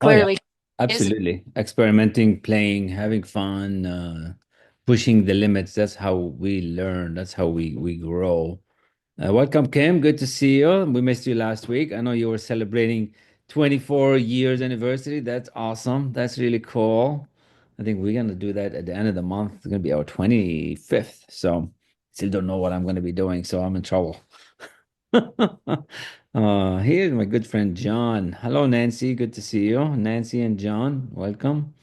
Oh yeah, exploration is absolutely. Experimenting, playing, having fun, pushing the limits. That's how we learn. That's how we grow. Welcome, Kim. Good to see you. We missed you last week. I know you were celebrating 24 years anniversary. That's awesome. That's really cool. I think we're gonna do that at the end of the month. It's gonna be our 25th. So still don't know what I'm gonna be doing, so I'm in trouble. Here's my good friend John. Hello, Nancy. Good to see you. Nancy and John, welcome.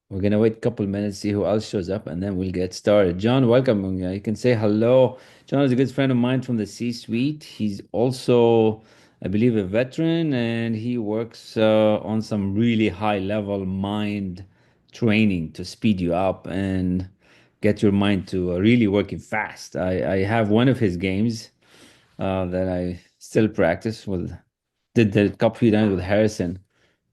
We're gonna wait a couple minutes, see who else shows up, and then we'll get started. John, welcome. You can say hello. John is a good friend of mine from the C-suite. He's also, I believe, a veteran, and he works on some really high-level mind training to speed you up and get your mind to really working fast. I have one of his games that I still practice with. Did the couple few times with Harrison.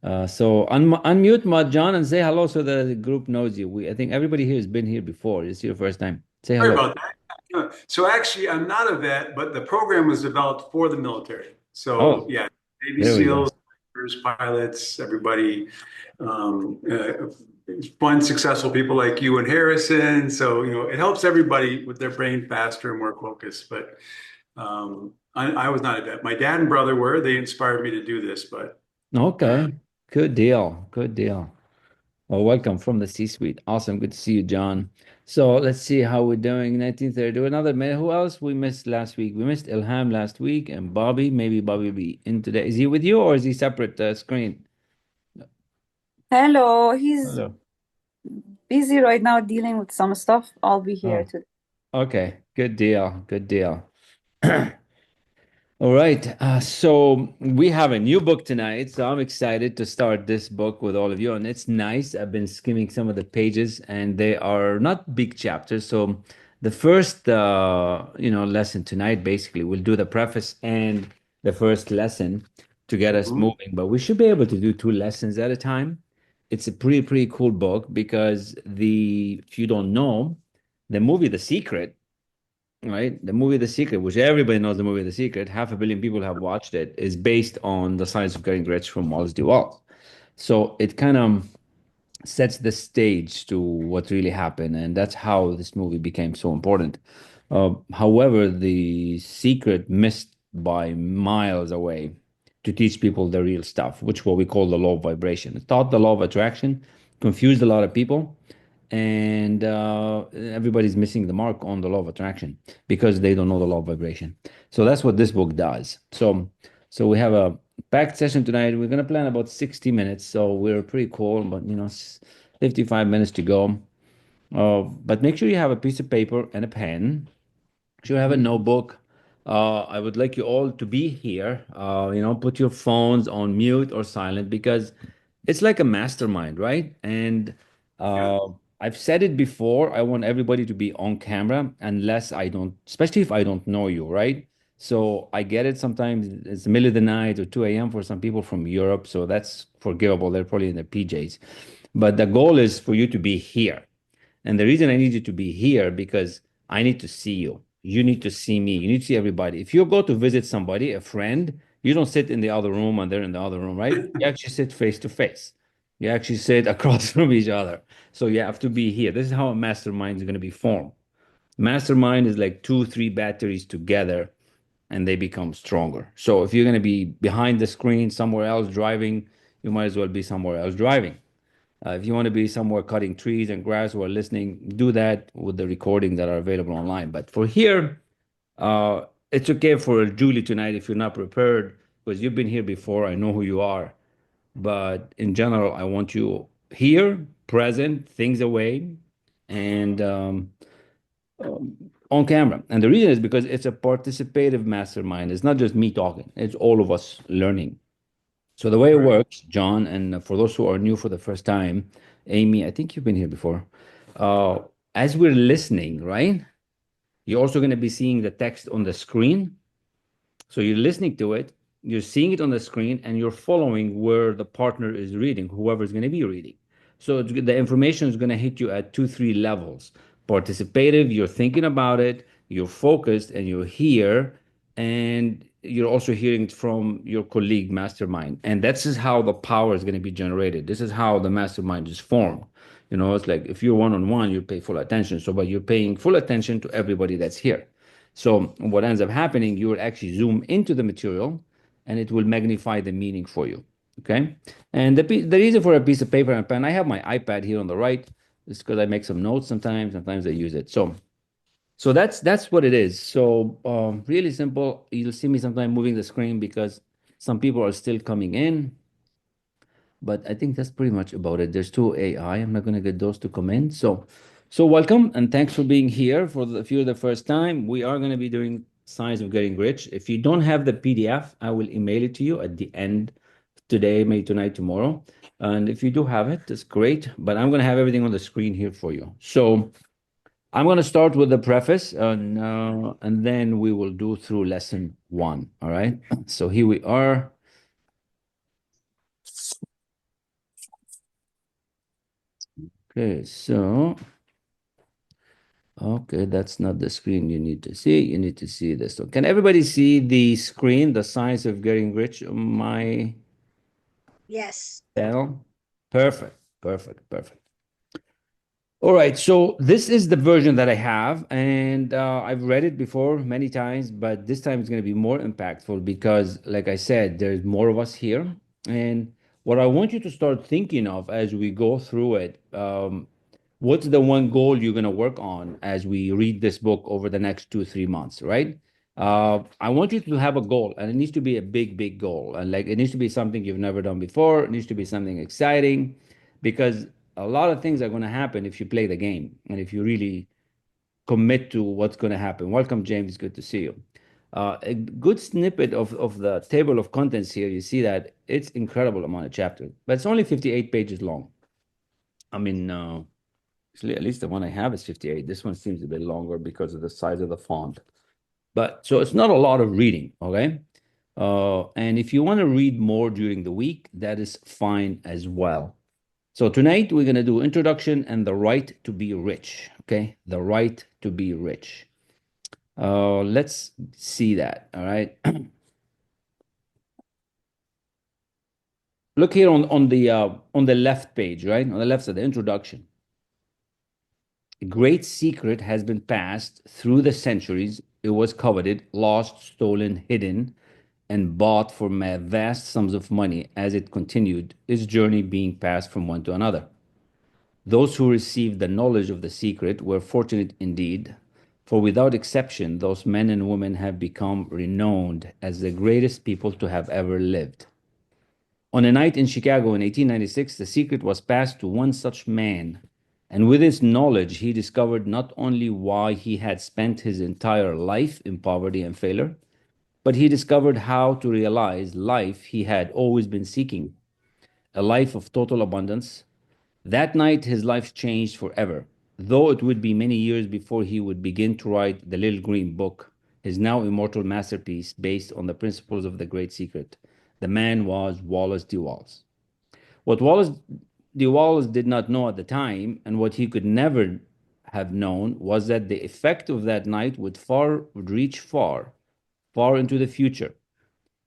So unmute John and say hello so the group knows you. I think everybody here has been here before. It's your first time. Say Sorry hello. about that. So actually, I'm not a vet, but the program was developed for the military. So Oh, yeah, Navy there we go. SEALs, pilots, everybody, um, uh, fun, successful people like you and Harrison. So it helps everybody with their brain faster and more focused. But I was not a vet. My dad and brother were. They inspired me to do this, but Okay. Good deal. Good deal. Well, welcome from the C-suite. Awesome. Good to see you, John. So let's see how we're doing. 1930. Do another minute. Who else we missed last week? We missed Ilham last week and Bobby. Maybe Bobby will be in today. Is he with you or is he separate screen? hello. He's Hello. busy right now dealing with some stuff. I'll be here Oh, today. okay. Good deal. Good deal. All right. So we have a new book tonight. So I'm excited to start this book with all of you. And it's nice. I've been skimming some of the pages and they are not big chapters. So the first, lesson tonight, basically, we'll do the preface and the first lesson to get us Mhm. moving. But we should be able to do two lessons at a time. It's a pretty cool book because if you don't know, the movie The Secret, right? The movie The Secret, which everybody knows the movie The Secret, 500 million people have watched it, is based on The Science of Getting Rich from Wallace D. Wells. So it kind of sets the stage to what really happened, and that's how this movie became so important. However, The Secret missed by miles away to teach people the real stuff, which what we call the law of vibration. It taught the law of attraction, confused a lot of people, and everybody's missing the mark on the law of attraction because they don't know the law of vibration. So that's what this book does. So we have a packed session tonight. We're gonna plan about 60 minutes, so we're pretty cool, but 55 minutes to go. But make sure you have a piece of paper and a pen. Should have a notebook. I would like you all to be here. Put your phones on mute or silent because it's like a mastermind, right? And Yeah. uh, I've said it before. I want everybody to be on camera unless I don't, especially if I don't know you, right? So I get it. Sometimes it's the middle of the night or 2 a.m. for some people from Europe. So that's forgivable. They're probably in their PJs. But the goal is for you to be here. And the reason I need you to be here because I need to see you. You need to see me. You need to see everybody. If you go to visit somebody, a friend, you don't sit in the other room and they're in the other room, right? You actually sit face to face. You actually sit across from each other. So you have to be here. This is how a mastermind is going to be formed. Mastermind is like two, three batteries together and they become stronger. So if you're going to be behind the screen somewhere else driving, you might as well be somewhere else driving. If you want to be somewhere cutting trees and grass while listening, do that with the recordings that are available online. But for here, it's okay for Julie tonight if you're not prepared because you've been here before. I know who you are. But in general, I want you here, present, things away, and on camera. And the reason is because it's a participative mastermind. It's not just me talking, it's all of us learning. So the way it Right. works, John, and for those who are new for the first time, Amy, I think you've been here before. Uh, as we're listening, right? You're also going to be seeing the text on the screen. So you're listening to it, you're seeing it on the screen, and you're following where the partner is reading, whoever is going to be reading. So the information is going to hit you at two, three levels. Participative, you're thinking about it, you're focused, and you're here. And you're also hearing it from your colleague mastermind. And that's is how the power is going to be generated. This is how the mastermind is formed. It's like if you're one-on-one, you pay full attention. So, but you're paying full attention to everybody that's here. So what ends up happening, you will actually zoom into the material and it will magnify the meaning for you. Okay. And the reason for a piece of paper and pen, I have my iPad here on the right. It's because I make some notes sometimes I use it. So that's what it is. So really simple. You'll see me sometime moving the screen because some people are still coming in. But I think that's pretty much about it. There's two AI. I'm not going to get those to come in. So welcome and thanks for being here. If you're the first time, we are going to be doing Science of Getting Rich. If you don't have the PDF, I will email it to you at the end today, maybe tonight, tomorrow. And if you do have it, that's great. But I'm going to have everything on the screen here for you. So I'm going to start with the preface and then we will do through lesson 1. All right. So here we are. Okay. Okay, that's not the screen you need to see. You need to see this one. Can everybody see the screen, the Science of Getting Rich on my Yes. channel? Perfect. All right, so this is the version that I have, and I've read it before many times, but this time it's going to be more impactful because, like I said, there's more of us here. And what I want you to start thinking of as we go through it, what's the one goal you're going to work on as we read this book over the next 2, 3 months, right? I want you to have a goal, and it needs to be a big goal, and like it needs to be something you've never done before. It needs to be something exciting, because a lot of things are going to happen if you play the game and if you really commit to what's going to happen. Welcome, James. Good to see you. A good snippet of the table of contents here. You see that it's incredible amount of chapters, but it's only 58 pages long. I mean, actually, at least the one I have is 58. This one seems a bit longer because of the size of the font. But so it's not a lot of reading, okay? And if you want to read more during the week, that is fine as well. So tonight we're going to do introduction and the right to be rich, okay? The right to be rich. Let's see that, all right? Look here on the left page, right? On the left side, the introduction. A great secret has been passed through the centuries. It was coveted, lost, stolen, hidden, and bought for vast sums of money as it continued its journey being passed from one to another. Those who received the knowledge of the secret were fortunate indeed, for without exception, those men and women have become renowned as the greatest people to have ever lived. On a night in Chicago in 1896, the secret was passed to one such man, and with his knowledge, he discovered not only why he had spent his entire life in poverty and failure, but he discovered how to realize life he had always been seeking, a life of total abundance. That night, his life changed forever, though it would be many years before he would begin to write the Little Green Book, his now immortal masterpiece based on the principles of the Great Secret. The man was Wallace D. Wallace. What Wallace D. Wallace did not know at the time, and what he could never have known, was that the effect of that night would reach far, far into the future.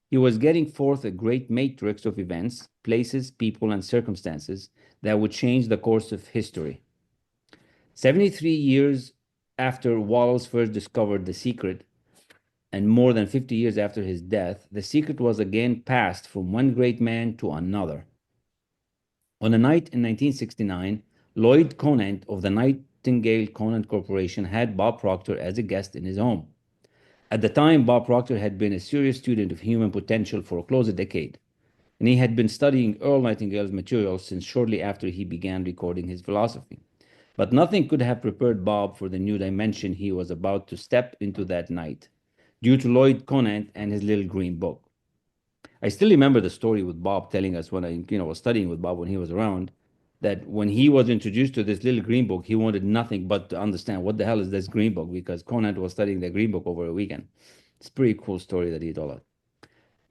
He was getting forth a great matrix of events, places, people, and circumstances that would change the course of history. 73 years after Wallace first discovered the secret, and more than 50 years after his death, the secret was again passed from one great man to another. On a night in 1969, Lloyd Conant of the Nightingale Conant Corporation had Bob Proctor as a guest in his home. At the time, Bob Proctor had been a serious student of human potential for close to a decade, and he had been studying Earl Nightingale's material since shortly after he began recording his philosophy. But nothing could have prepared Bob for the new dimension he was about to step into that night, due to Lloyd Conant and his Little Green Book. I still remember the story with Bob telling us when I was studying with Bob when he was around, that when he was introduced to this Little Green Book, he wanted nothing but to understand what the hell is this Green Book, because Conant was studying the Green Book over a weekend. It's a pretty cool story that he told us.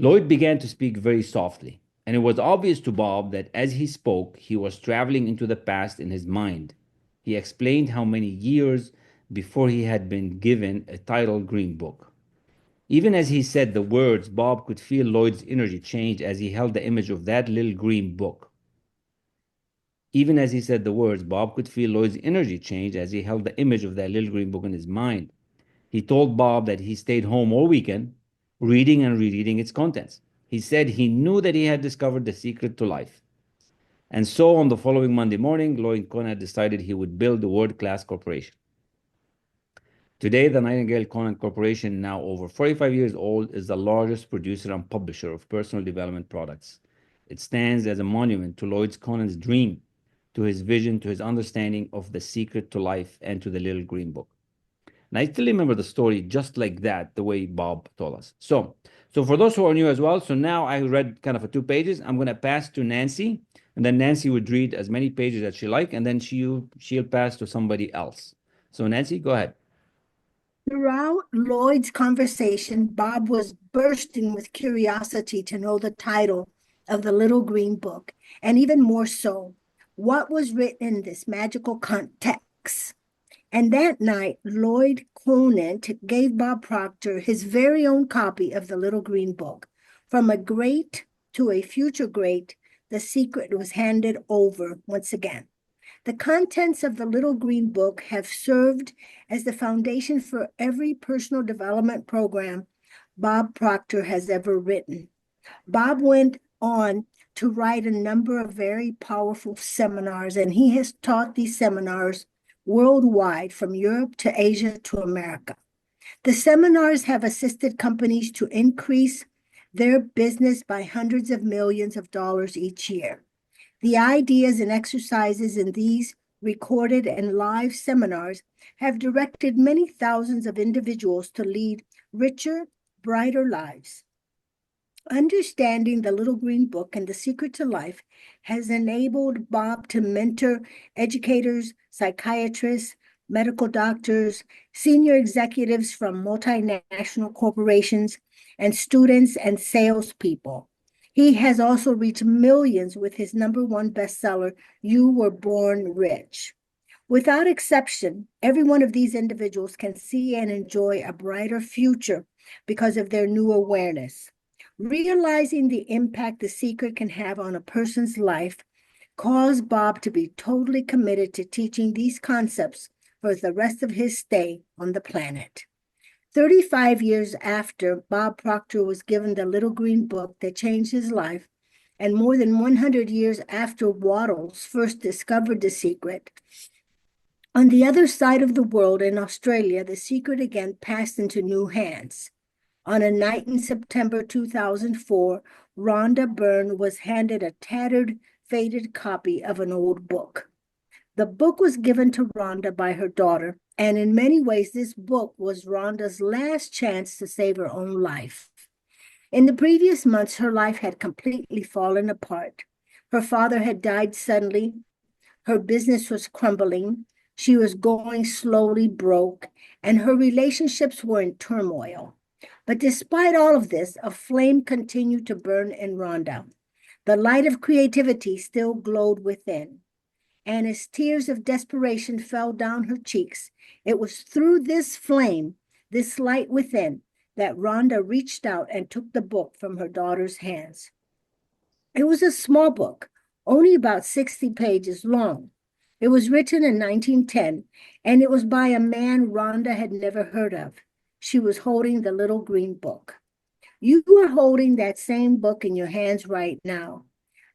Lloyd began to speak very softly, and it was obvious to Bob that as he spoke, he was traveling into the past in his mind. He explained how many years before he had been given a title Green Book. Even as he said the words, Bob could feel Lloyd's energy change as he held the image of that little green book. Even as he said the words, Bob could feel Lloyd's energy change as he held the image of that little green book in his mind. He told Bob that he stayed home all weekend, reading and rereading its contents. He said he knew that he had discovered the secret to life. And so on the following Monday morning, Lloyd Conant decided he would build a world-class corporation. Today, the Nightingale Conant Corporation, now over 45 years old, is the largest producer and publisher of personal development products. It stands as a monument to Lloyd Conant's dream, to his vision, to his understanding of the secret to life, and to the little green book. And I still remember the story just like that, the way Bob told us. So for those who are new as well, so now I read kind of 2 pages. I'm going to pass to Nancy, and then Nancy would read as many pages as she like, and then she'll pass to somebody else. So Nancy, go ahead. Throughout Lloyd's conversation, Bob was bursting with curiosity to know the title of the little green book, and even more so, what was written in this magical context. And that night, Lloyd Conant gave Bob Proctor his very own copy of the little green book. From a great to a future great, the secret was handed over once again. The contents of the little green book have served as the foundation for every personal development program Bob Proctor has ever written. Bob went on to write a number of very powerful seminars, and he has taught these seminars worldwide, from Europe to Asia to America. The seminars have assisted companies to increase their business by hundreds of millions of dollars each year. The ideas and exercises in these recorded and live seminars have directed many thousands of individuals to lead richer, brighter lives. Understanding the little green book and the secret to life has enabled Bob to mentor educators, psychiatrists, medical doctors, senior executives from multinational corporations, and students and salespeople. He has also reached millions with his #1 bestseller, You Were Born Rich. Without exception, every one of these individuals can see and enjoy a brighter future because of their new awareness. Realizing the impact the secret can have on a person's life caused Bob to be totally committed to teaching these concepts for the rest of his stay on the planet. 35 years after Bob Proctor was given the little green book that changed his life, and more than 100 years after Wattles first discovered the secret, on the other side of the world in Australia, the secret again passed into new hands. On a night in September 2004, Rhonda Byrne was handed a tattered, faded copy of an old book. The book was given to Rhonda by her daughter, and in many ways, this book was Rhonda's last chance to save her own life. In the previous months, her life had completely fallen apart. Her father had died suddenly. Her business was crumbling. She was going slowly broke, and her relationships were in turmoil. But despite all of this, a flame continued to burn in Rhonda. The light of creativity still glowed within. And as tears of desperation fell down her cheeks, it was through this flame, this light within, that Rhonda reached out and took the book from her daughter's hands. It was a small book, only about 60 pages long. It was written in 1910, and it was by a man Rhonda had never heard of. She was holding the little green book. You are holding that same book in your hands right now.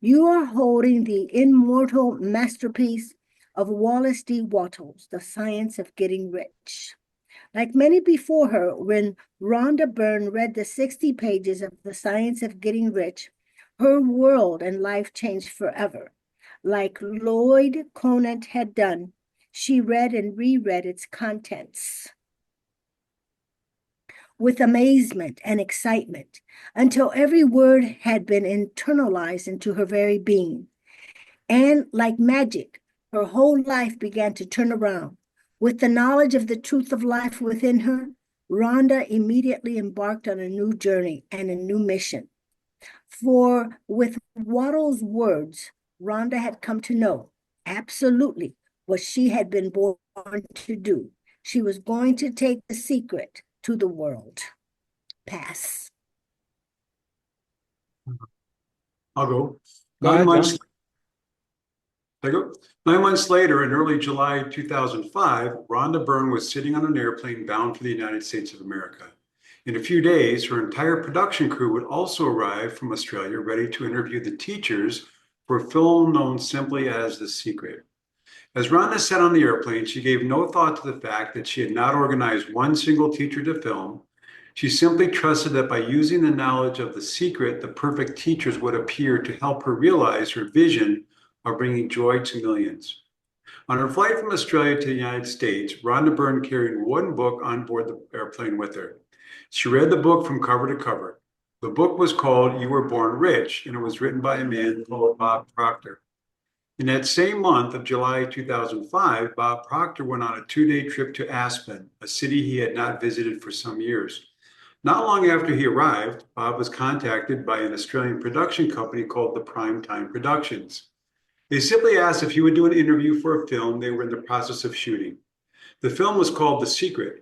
You are holding the immortal masterpiece of Wallace D. Wattles, The Science of Getting Rich. Like many before her, when Rhonda Byrne read the 60 pages of The Science of Getting Rich, her world and life changed forever. Like Lloyd Conant had done, she read and reread its contents with amazement and excitement until every word had been internalized into her very being. And like magic, her whole life began to turn around. With the knowledge of the truth of life within her, Rhonda immediately embarked on a new journey and a new mission. For with Wattles' words, Rhonda had come to know absolutely what she had been born to do. She was going to take the secret to the world. pass? I'll go. Go Nine ahead, months. John. I go. 9 months later, in early July 2005, Rhonda Byrne was sitting on an airplane bound for the United States of America. In a few days, her entire production crew would also arrive from Australia, ready to interview the teachers for a film known simply as The Secret. As Rhonda sat on the airplane, she gave no thought to the fact that she had not organized one single teacher to film. She simply trusted that by using the knowledge of The Secret, the perfect teachers would appear to help her realize her vision of bringing joy to millions. On her flight from Australia to the United States, Rhonda Byrne carried one book on board the airplane with her. She read the book from cover to cover. The book was called You Were Born Rich, and it was written by a man called Bob Proctor. In that same month of July 2005, Bob Proctor went on a 2-day trip to Aspen, a city he had not visited for some years. Not long after he arrived, Bob was contacted by an Australian production company called the Primetime Productions. They simply asked if he would do an interview for a film they were in the process of shooting. The film was called The Secret.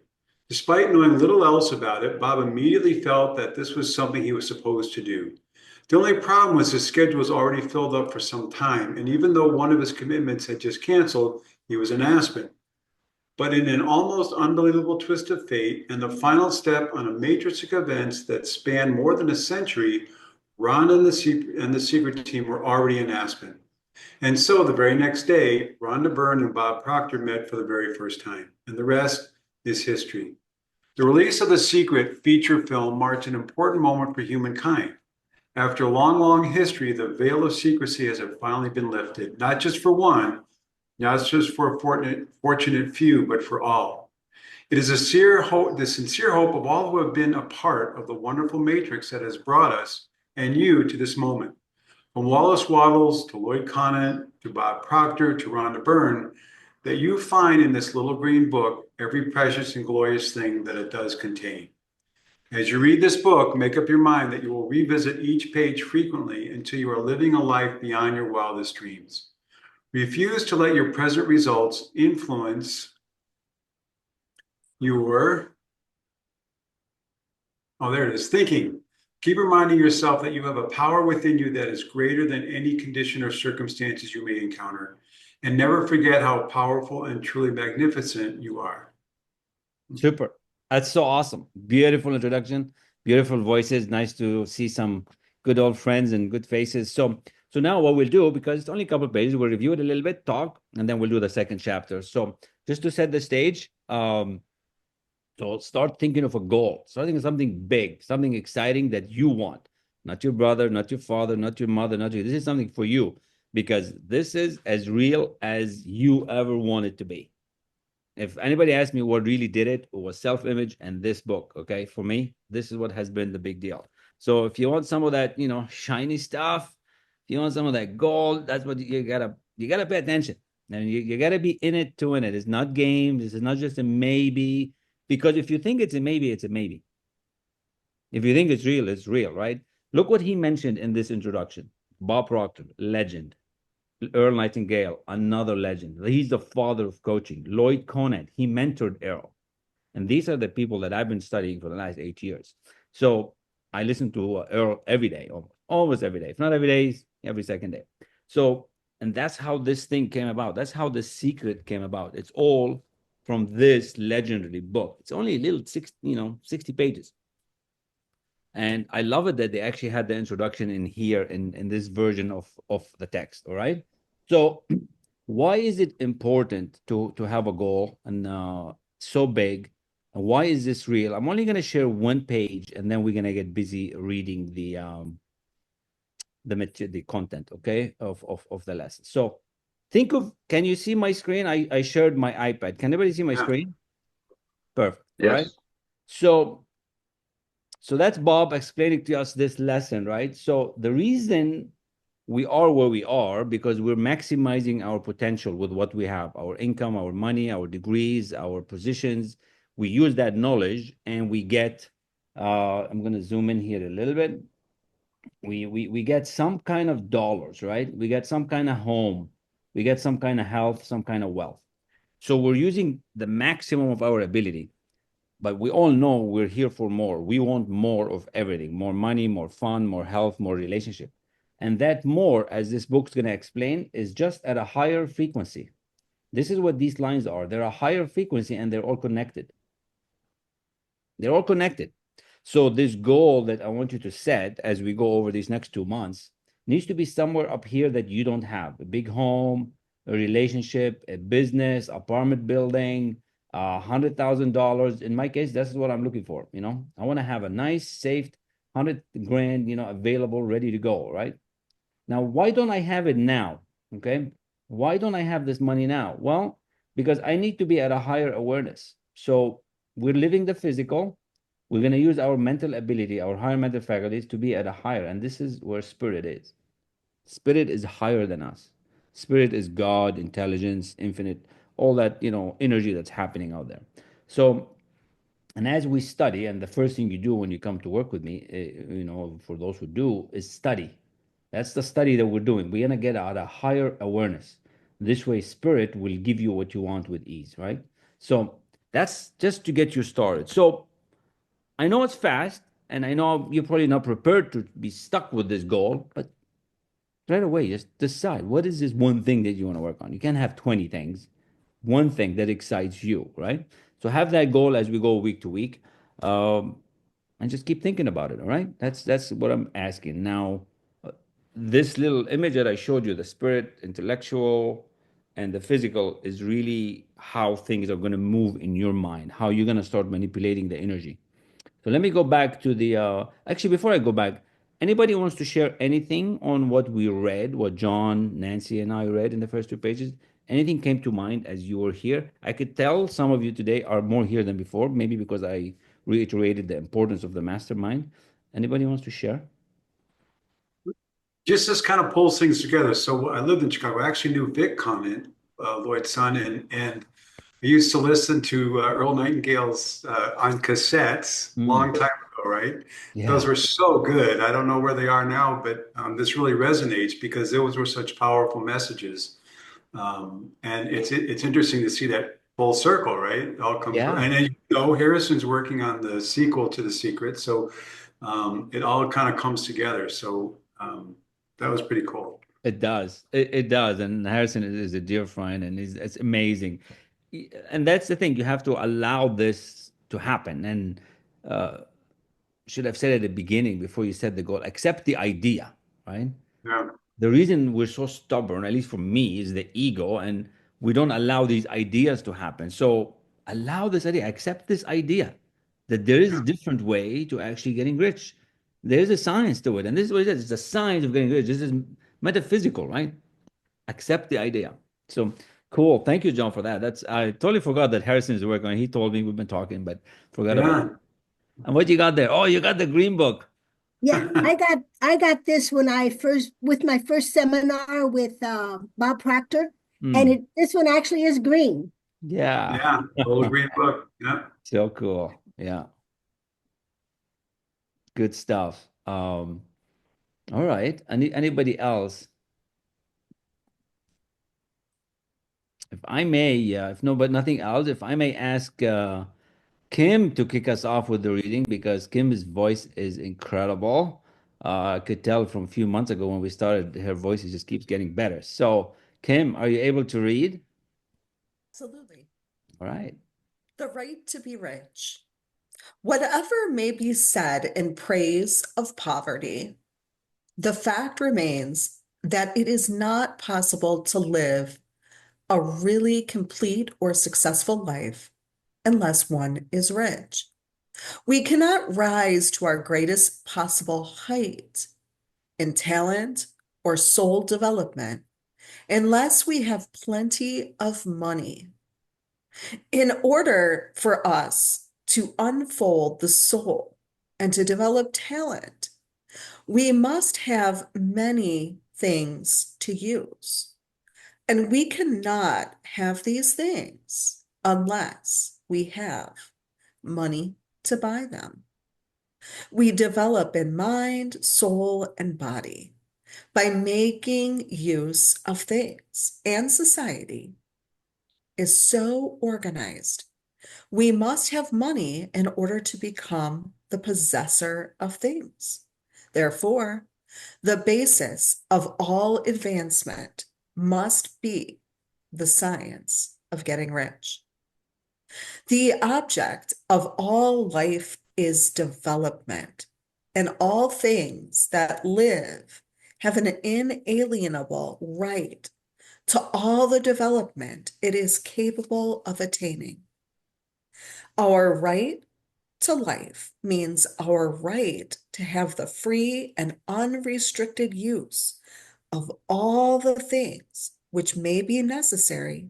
Despite knowing little else about it, Bob immediately felt that this was something he was supposed to do. The only problem was his schedule was already filled up for some time, and even though one of his commitments had just canceled, he was in Aspen. But in an almost unbelievable twist of fate and the final step on a matrix of events that spanned more than a century, Ron and the Secret team were already in Aspen. And so the very next day, Rhonda Byrne and Bob Proctor met for the very first time, and the rest is history. The release of The Secret feature film marked an important moment for humankind. After a long, long history, the veil of secrecy has finally been lifted, not just for one, not just for a fortunate few, but for all. It is the sincere hope of all who have been a part of the wonderful matrix that has brought us and you to this moment. From Wallace Wattles to Lloyd Conant to Bob Proctor to Rhonda Byrne, that you find in this little green book every precious and glorious thing that it does contain. As you read this book, make up your mind that you will revisit each page frequently until you are living a life beyond your wildest dreams. Refuse to let your present results influence your, there it is, thinking. Keep reminding yourself that you have a power within you that is greater than any condition or circumstances you may encounter. And never forget how powerful and truly magnificent you are. Super. That's so awesome. Beautiful introduction, beautiful voices. Nice to see some good old friends and good faces. So now what we'll do, because it's only a couple of pages, we'll review it a little bit, talk, and then we'll do the second chapter. So just to set the stage, so start thinking of a goal, starting with something big, something exciting that you want, not your brother, not your father, not your mother, not you. This is something for you, because this is as real as you ever want it to be. If anybody asked me what really did it, it was self-image and this book. Okay, for me, this is what has been the big deal. So if you want some of that, shiny stuff, if you want some of that gold, that's what you gotta pay attention, and you gotta be in it to win it. It's not games. This is not just a maybe. Because if you think it's a maybe, it's a maybe. If you think it's real, right? Look what he mentioned in this introduction. Bob Proctor, legend. Earl Nightingale, another legend. He's the father of coaching. Lloyd Conant, he mentored Earl. And these are the people that I've been studying for the last 8 years. So I listen to Earl every day, almost every day. If not every day, every second day. So, and that's how this thing came about. That's how The Secret came about. It's all from this legendary book. It's only a little 60 pages. And I love it that they actually had the introduction in here in this version of the text. All right. So why is it important to have a goal and so big? And why is this real? I'm only going to share one page, and then we're going to get busy reading the content, okay, of the lesson. So think of, can you see my screen? I shared my iPad. Can anybody see my screen? Perfect. Yes. All right. So that's Bob explaining to us this lesson, right? So the reason we are where we are because we're maximizing our potential with what we have, our income, our money, our degrees, our positions. We use that knowledge and we get, I'm going to zoom in here a little bit. We get some kind of dollars, right? We get some kind of home. We get some kind of health, some kind of wealth. So we're using the maximum of our ability. but we all know we're here for more. We want more of everything, more money, more fun, more health, more relationship. And that more, as this book's going to explain, is just at a higher frequency. This is what these lines are. They're a higher frequency and they're all connected. They're all connected. So this goal that I want you to set as we go over these next 2 months needs to be somewhere up here that you don't have. A big home, a relationship, a business, apartment building, $100,000. In my case, that's what I'm looking for. I want to have a nice, safe 100 grand, available, ready to go, right? Now, why don't I have it now? Okay. Why don't I have this money now? Well, because I need to be at a higher awareness. So we're living the physical. We're going to use our mental ability, our higher mental faculties to be at a higher. And this is where spirit is. Spirit is higher than us. Spirit is God, intelligence, infinite, all that, energy that's happening out there. So, and as we study, and the first thing you do when you come to work with me, for those who do, is study. That's the study that we're doing. We're going to get at a higher awareness. This way, spirit will give you what you want with ease, right? So that's just to get you started. So I know it's fast, and I know you're probably not prepared to be stuck with this goal, but right away, just decide what is this one thing that you want to work on. You can't have 20 things. One thing that excites you, right? So have that goal as we go week to week, um, and just keep thinking about it. All right, that's what I'm asking now. This little image that I showed you, the spirit, intellectual, and the physical, is really how things are going to move in your mind, how you're going to start manipulating the energy. So let me go back to the, actually, before I go back, anybody wants to share anything on what we read, what John, Nancy, and I read in the first 2 pages? Anything came to mind as you were here? I could tell some of you today are more here than before, maybe because I reiterated the importance of the mastermind. Anybody wants to share? Just this kind of pulls things together. So I lived in Chicago. I actually knew Vic Comment, Lloyd's son, and I used to listen to Earl Nightingale's on cassettes long time ago, right? Those Yeah. were so good. I don't know where they are now, but this really resonates because those were such powerful messages. And it's interesting to see that full circle, right? It all comes, Yeah. and then, Harrison's working on the sequel to The Secret, so it all kind of comes together. So that was pretty cool. It does. It does. And Harrison is a dear friend, and it's amazing. And that's the thing. You have to allow this to happen. And uh, should have said at the beginning before you set the goal, accept the idea, right? Yeah. The reason we're so stubborn, at least for me, is the ego, and we don't allow these ideas to happen. So allow this idea, accept this idea that there is a Yeah. different way to actually getting rich. There is a science to it, and this is what it is. It's a science of getting rich. This is metaphysical, right? Accept the idea. So cool. Thank you, John, for that. That's I totally forgot that Harrison is working on it. He told me we've been talking, but forgot about it. Yeah. And what you got there? Oh, you got the green book. Yeah, I got this when I first with my first seminar with Bob Proctor, and Hmm. this one actually is green. Yeah. Yeah. Old Green Book. Yeah. So cool. Yeah. Good stuff. All right. Anybody else? If I may, if no, but nothing else, if I may ask Kim to kick us off with the reading because Kim's voice is incredible. I could tell from a few months ago when we started, her voice just keeps getting better. So, Kim, are you able to read? Absolutely. All right. The right to be rich. Whatever may be said in praise of poverty, the fact remains that it is not possible to live a really complete or successful life unless one is rich. We cannot rise to our greatest possible height in talent or soul development unless we have plenty of money. In order for us to unfold the soul and to develop talent, we must have many things to use. And we cannot have these things unless we have money to buy them. We develop in mind, soul, and body by making use of things, and society is so organized We must have money in order to become the possessor of things. Therefore, the basis of all advancement must be the science of getting rich. The object of all life is development, and all things that live have an inalienable right to all the development it is capable of attaining. Our right to life means our right to have the free and unrestricted use of all the things which may be necessary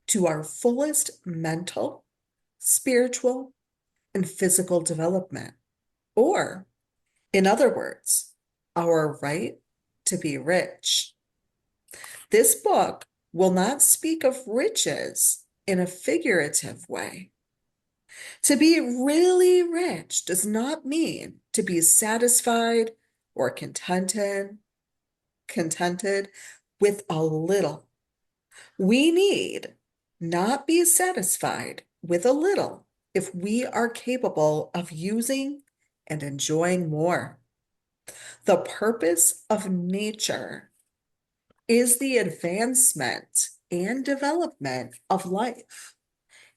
to our fullest mental, spiritual, and physical development. Or, in other words, our right to be rich. This book will not speak of riches in a figurative way. To be really rich does not mean to be satisfied or contented with a little. We need not be satisfied with a little if we are capable of using and enjoying more. The purpose of nature is the advancement and development of life.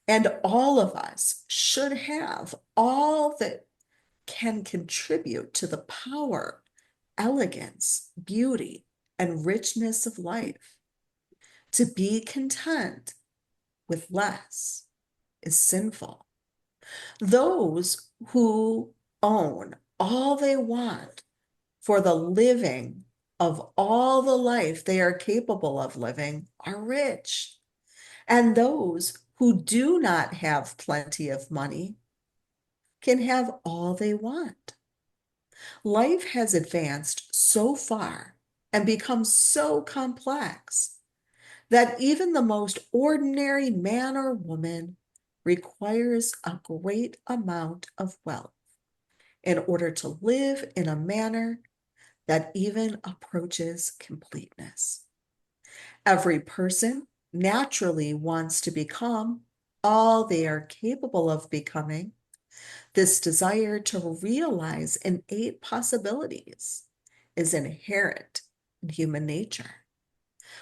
And all of us should have all that can contribute to the power, elegance, beauty, and richness of life. To be content with less is sinful. Those who own all they want for the living of all the life they are capable of living are rich. And those who do not have plenty of money can have all they want. Life has advanced so far and become so complex that even the most ordinary man or woman requires a great amount of wealth in order to live in a manner that even approaches completeness. Every person naturally wants to become all they are capable of becoming. This desire to realize innate possibilities is inherent in human nature.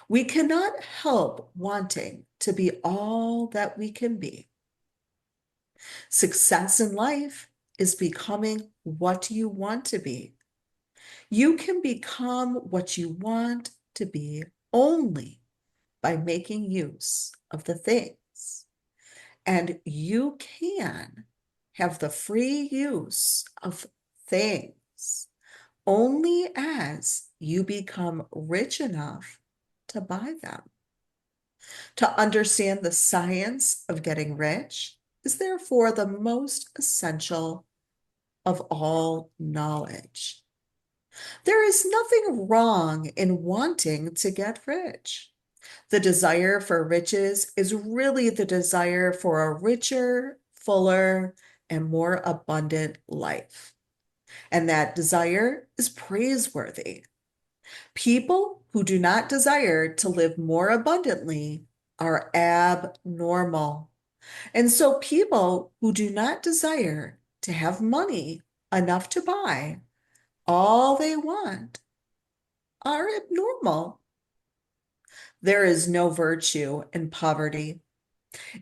We cannot help wanting to be all that we can be. Success in life is becoming what you want to be. You can become what you want to be only by making use of the things. And you can have the free use of things only as you become rich enough to buy them. To understand the science of getting rich is therefore the most essential of all knowledge. There is nothing wrong in wanting to get rich. The desire for riches is really the desire for a richer, fuller, and more abundant life. And that desire is praiseworthy. People who do not desire to live more abundantly are abnormal. And so people who do not desire to have money enough to buy all they want are abnormal. There is no virtue in poverty.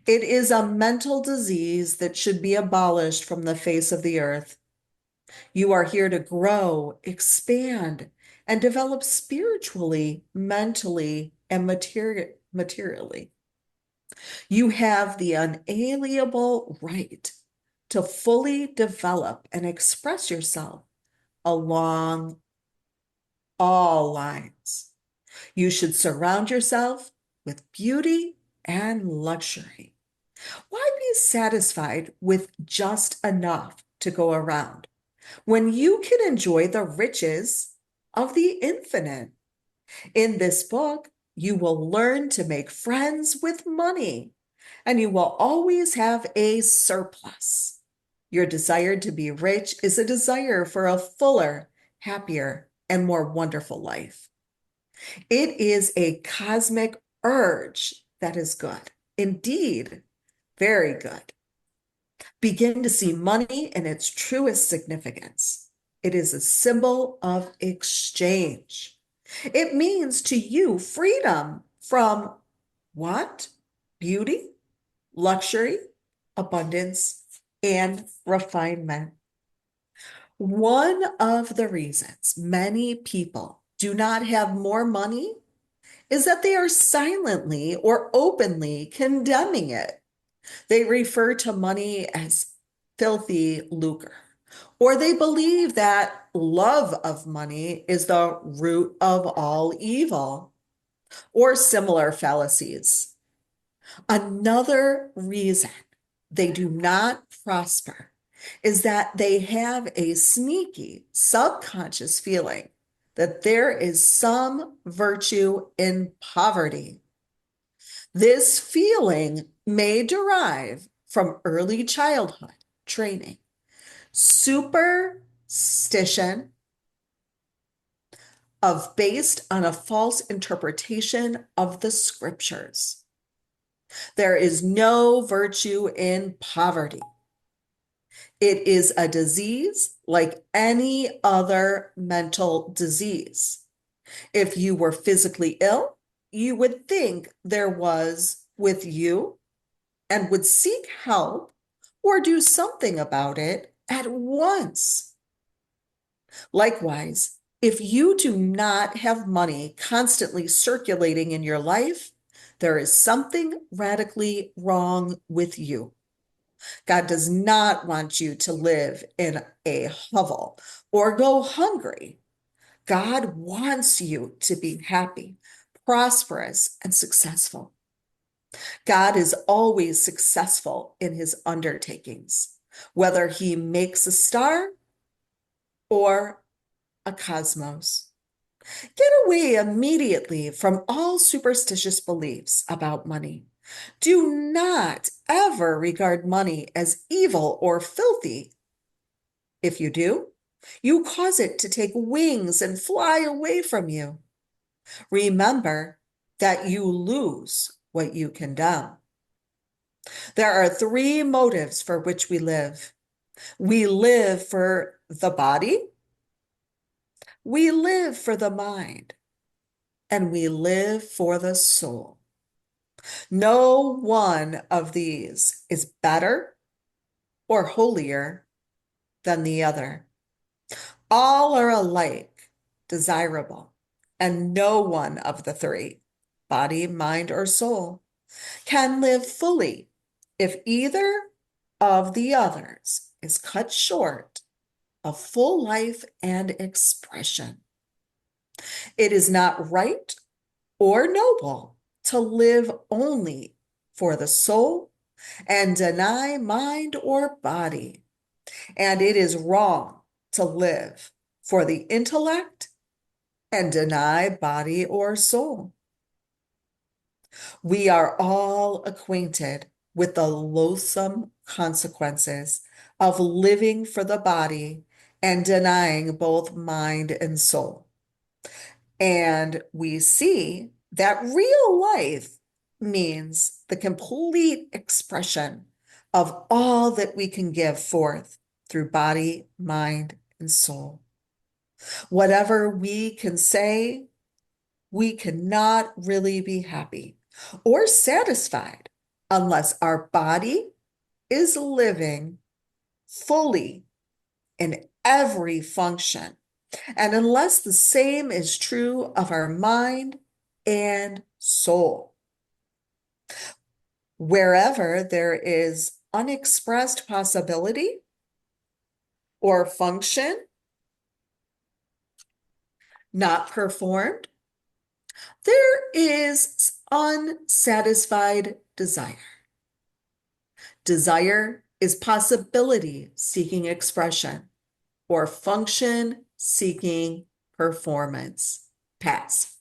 It is a mental disease that should be abolished from the face of the earth. You are here to grow, expand, and develop spiritually, mentally, and materially. You have the unalienable right to fully develop and express yourself along all lines. You should surround yourself with beauty and luxury. Why be satisfied with just enough to go around when you can enjoy the riches of the infinite? In this book, you will learn to make friends with money, and you will always have a surplus. Your desire to be rich is a desire for a fuller, happier, and more wonderful life. It is a cosmic urge that is good, indeed, very good. Begin to see money in its truest significance. It is a symbol of exchange. It means to you freedom from what? Beauty, luxury, abundance, and refinement. One of the reasons many people do not have more money is that they are silently or openly condemning it. They refer to money as filthy lucre, or they believe that love of money is the root of all evil, or similar fallacies. Another reason they do not prosper is that they have a sneaky subconscious feeling that there is some virtue in poverty. This feeling may derive from early childhood training, superstition based on a false interpretation of the scriptures. There is no virtue in poverty. It is a disease like any other mental disease. If you were physically ill, you would think there was with you and would seek help or do something about it at once. Likewise, if you do not have money constantly circulating in your life, there is something radically wrong with you. God does not want you to live in a hovel or go hungry. God wants you to be happy, prosperous, and successful. God is always successful in his undertakings, whether he makes a star or a cosmos. Get away immediately from all superstitious beliefs about money. Do not ever regard money as evil or filthy. If you do, you cause it to take wings and fly away from you. Remember that you lose what you condemn. There are three motives for which we live. We live for the body, we live for the mind, and we live for the soul. No one of these is better or holier than the other. All are alike desirable, and no one of the three, body, mind, or soul, can live fully if either of the others is cut short of full life and expression. It is not right or noble to live only for the soul and deny mind or body. And it is wrong to live for the intellect and deny body or soul. We are all acquainted with the loathsome consequences of living for the body and denying both mind and soul. And we see that real life means the complete expression of all that we can give forth through body, mind, and soul. Whatever we can say, we cannot really be happy or satisfied unless our body is living fully in every function, and unless the same is true of our mind and soul. Wherever there is unexpressed possibility or function not performed, there is unsatisfied desire. Desire is possibility seeking expression or function seeking performance. Pass.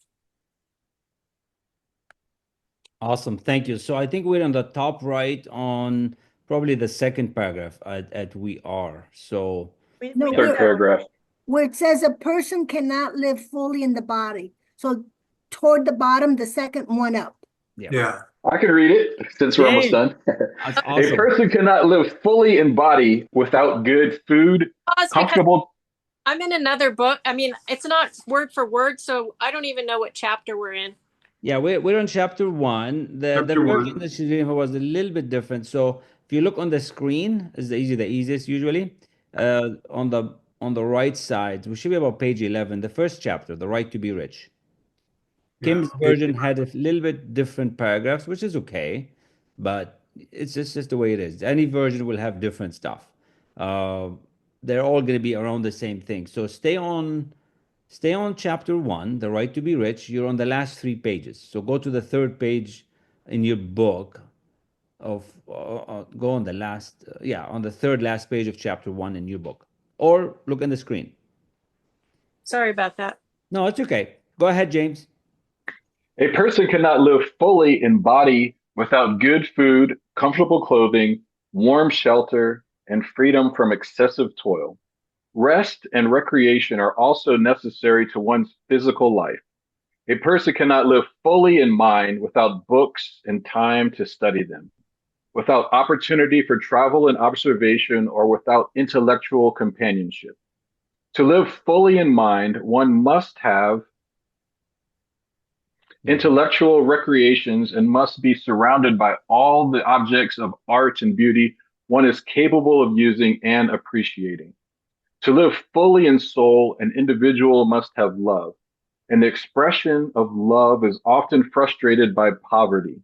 Awesome. Thank you. So I think we're on the top right on probably the second paragraph at we are. So No, Third paragraph. where it says a person cannot live fully in the body. So toward the bottom, the second one up. yeah. Yeah. I can read it since we're almost Yay! done. That's A awesome. person cannot live fully in body without good food, Pause because comfortable. I'm in another book. I mean, it's not word for word, so I don't even know what chapter we're in. Yeah, we're on chapter one. The Chapter version one. that she's reading was a little bit different. So if you look on the screen, is the easiest usually. On the right side, we should be about page 11, the first chapter, The Right to Be Rich. Yeah. Kim's version had a little bit different paragraphs, which is okay, but it's just the way it is. Any version will have different stuff. Uh, they're all going to be around the same thing. So stay on chapter one, The Right to Be Rich. You're on the last three pages. So go to the third page in your book of go on the last yeah, on the third last page of chapter one in your book, or look on the screen. Sorry about that. No, it's okay. Go ahead, James. A person cannot live fully in body without good food, comfortable clothing, warm shelter, and freedom from excessive toil. Rest and recreation are also necessary to one's physical life. A person cannot live fully in mind without books and time to study them, without opportunity for travel and observation, or without intellectual companionship. To live fully in mind, one must have Mhm. intellectual recreations and must be surrounded by all the objects of art and beauty one is capable of using and appreciating. To live fully in soul, an individual must have love, and the expression of love is often frustrated by poverty.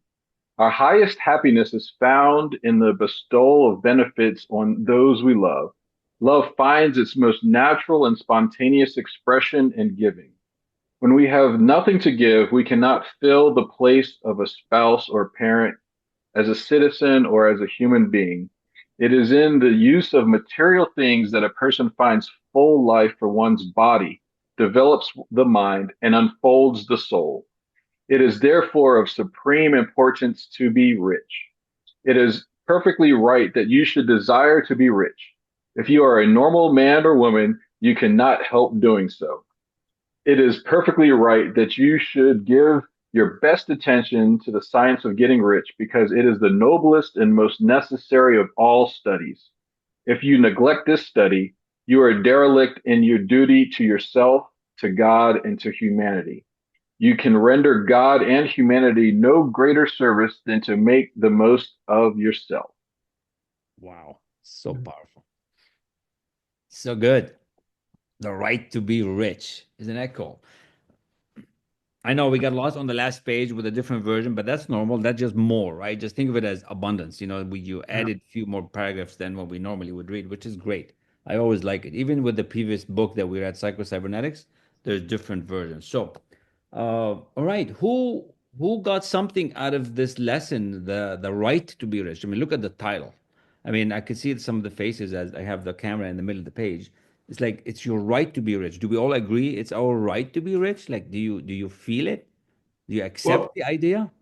Our highest happiness is found in the bestowal of benefits on those we love. Love finds its most natural and spontaneous expression in giving. When we have nothing to give, we cannot fill the place of a spouse or parent, as a citizen, or as a human being. It is in the use of material things that a person finds full life for one's body, develops the mind, and unfolds the soul. It is therefore of supreme importance to be rich. It is perfectly right that you should desire to be rich. If you are a normal man or woman, you cannot help doing so. It is perfectly right that you should give your best attention to the science of getting rich because it is the noblest and most necessary of all studies. If you neglect this study, you are derelict in your duty to yourself, to God, and to humanity. You can render God and humanity no greater service than to make the most of yourself. Wow, so powerful, so good. The right to be rich, isn't that cool? I know we got lost on the last page with a different version, but that's normal. That's just more, right? Just think of it as abundance. You Yeah. added a few more paragraphs than what we normally would read, which is great. I always like it. Even with the previous book that we read, Psycho-Cybernetics, there's different versions. So, all right, who got something out of this lesson? The right to be rich. I mean, look at the title. I mean, I could see some of the faces as I have the camera in the middle of the page. It's like it's your right to be rich. Do we all agree it's our right to be rich? Like, do you feel it? Do you accept Well, the idea?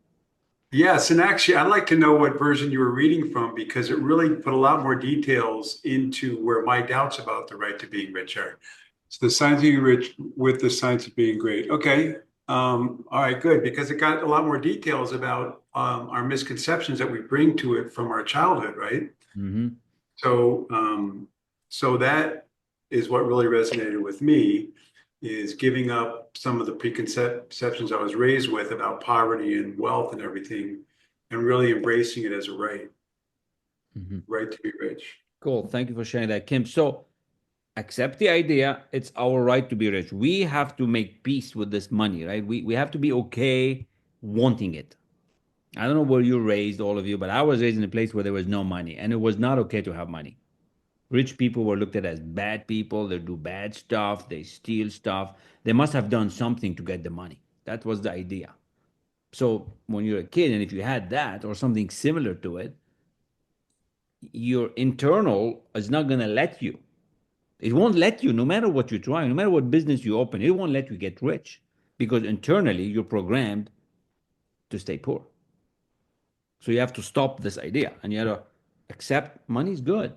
yes, and actually, I'd like to know what version you were reading from because it really put a lot more details into where my doubts about the right to being rich are. So the science of being rich with the science of being great. Okay. All right, good, because it got a lot more details about our misconceptions that we bring to it from our childhood, right? Mm-hmm. So, so that is what really resonated with me is giving up some of the preconceptions I was raised with about poverty and wealth and everything, and really embracing it as a Mm-hmm. right to be rich. Cool. Thank you for sharing that, Kim. So accept the idea. It's our right to be rich. We have to make peace with this money, right? We have to be okay wanting it. I don't know where you're raised, all of you, but I was raised in a place where there was no money, and it was not okay to have money. Rich people were looked at as bad people. They do bad stuff. They steal stuff. They must have done something to get the money. That was the idea. So when you're a kid, and if you had that or something similar to it, your internal is not going to let you. It won't let you, no matter what you try, no matter what business you open, it won't let you get rich because internally you're programmed to stay poor. So you have to stop this idea and you have to accept money's good.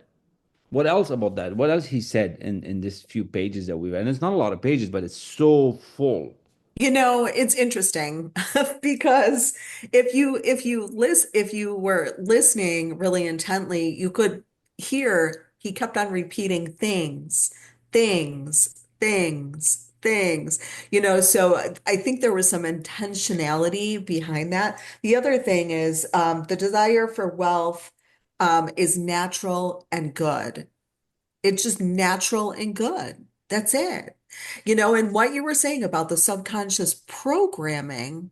What else about that? What else he said in this few pages that we read? And it's not a lot of pages, but it's so full. You know, it's interesting because if you were listening really intently, you could hear he kept on repeating things, things. You know, so I think there was some intentionality behind that. The other thing is the desire for wealth is natural and good. It's just natural and good. That's it. You know, and what you were saying about the subconscious programming,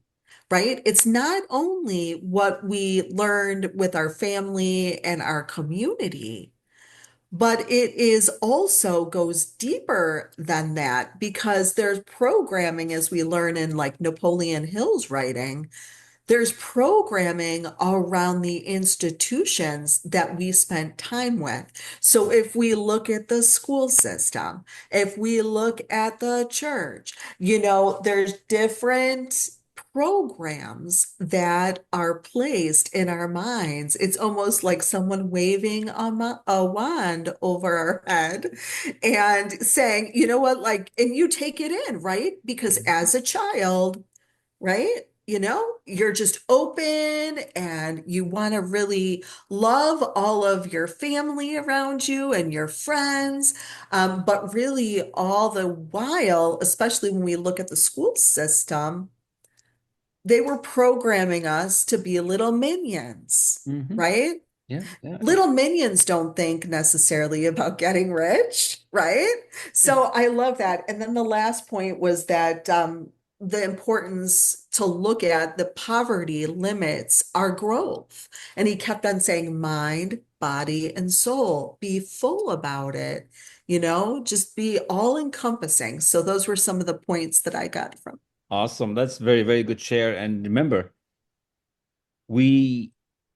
right? It's not only what we learned with our family and our community, but it is also goes deeper than that because there's programming, as we learn in like Napoleon Hill's writing, there's programming around the institutions that we spent time with. So if we look at the school system, if we look at the church, you know, there's different programs that are placed in our minds. It's almost like someone waving a wand over our head and saying, you know what, like, and you take it in, right? Because as a child, right? You know, you're just open and you want to really love all of your family around you and your friends. But really, all the while, especially when we look at the school system, they were programming us to be little minions, Hmm. right? Yeah, yeah. Little minions don't think necessarily about getting rich, right? Yeah. So I love that. And then the last point was that the importance to look at the poverty limits our growth. And he kept on saying, mind, body, and soul. Be full about it, you know, just be all encompassing. So those were some of the points that I got from. Awesome. That's very, very good share. And remember, we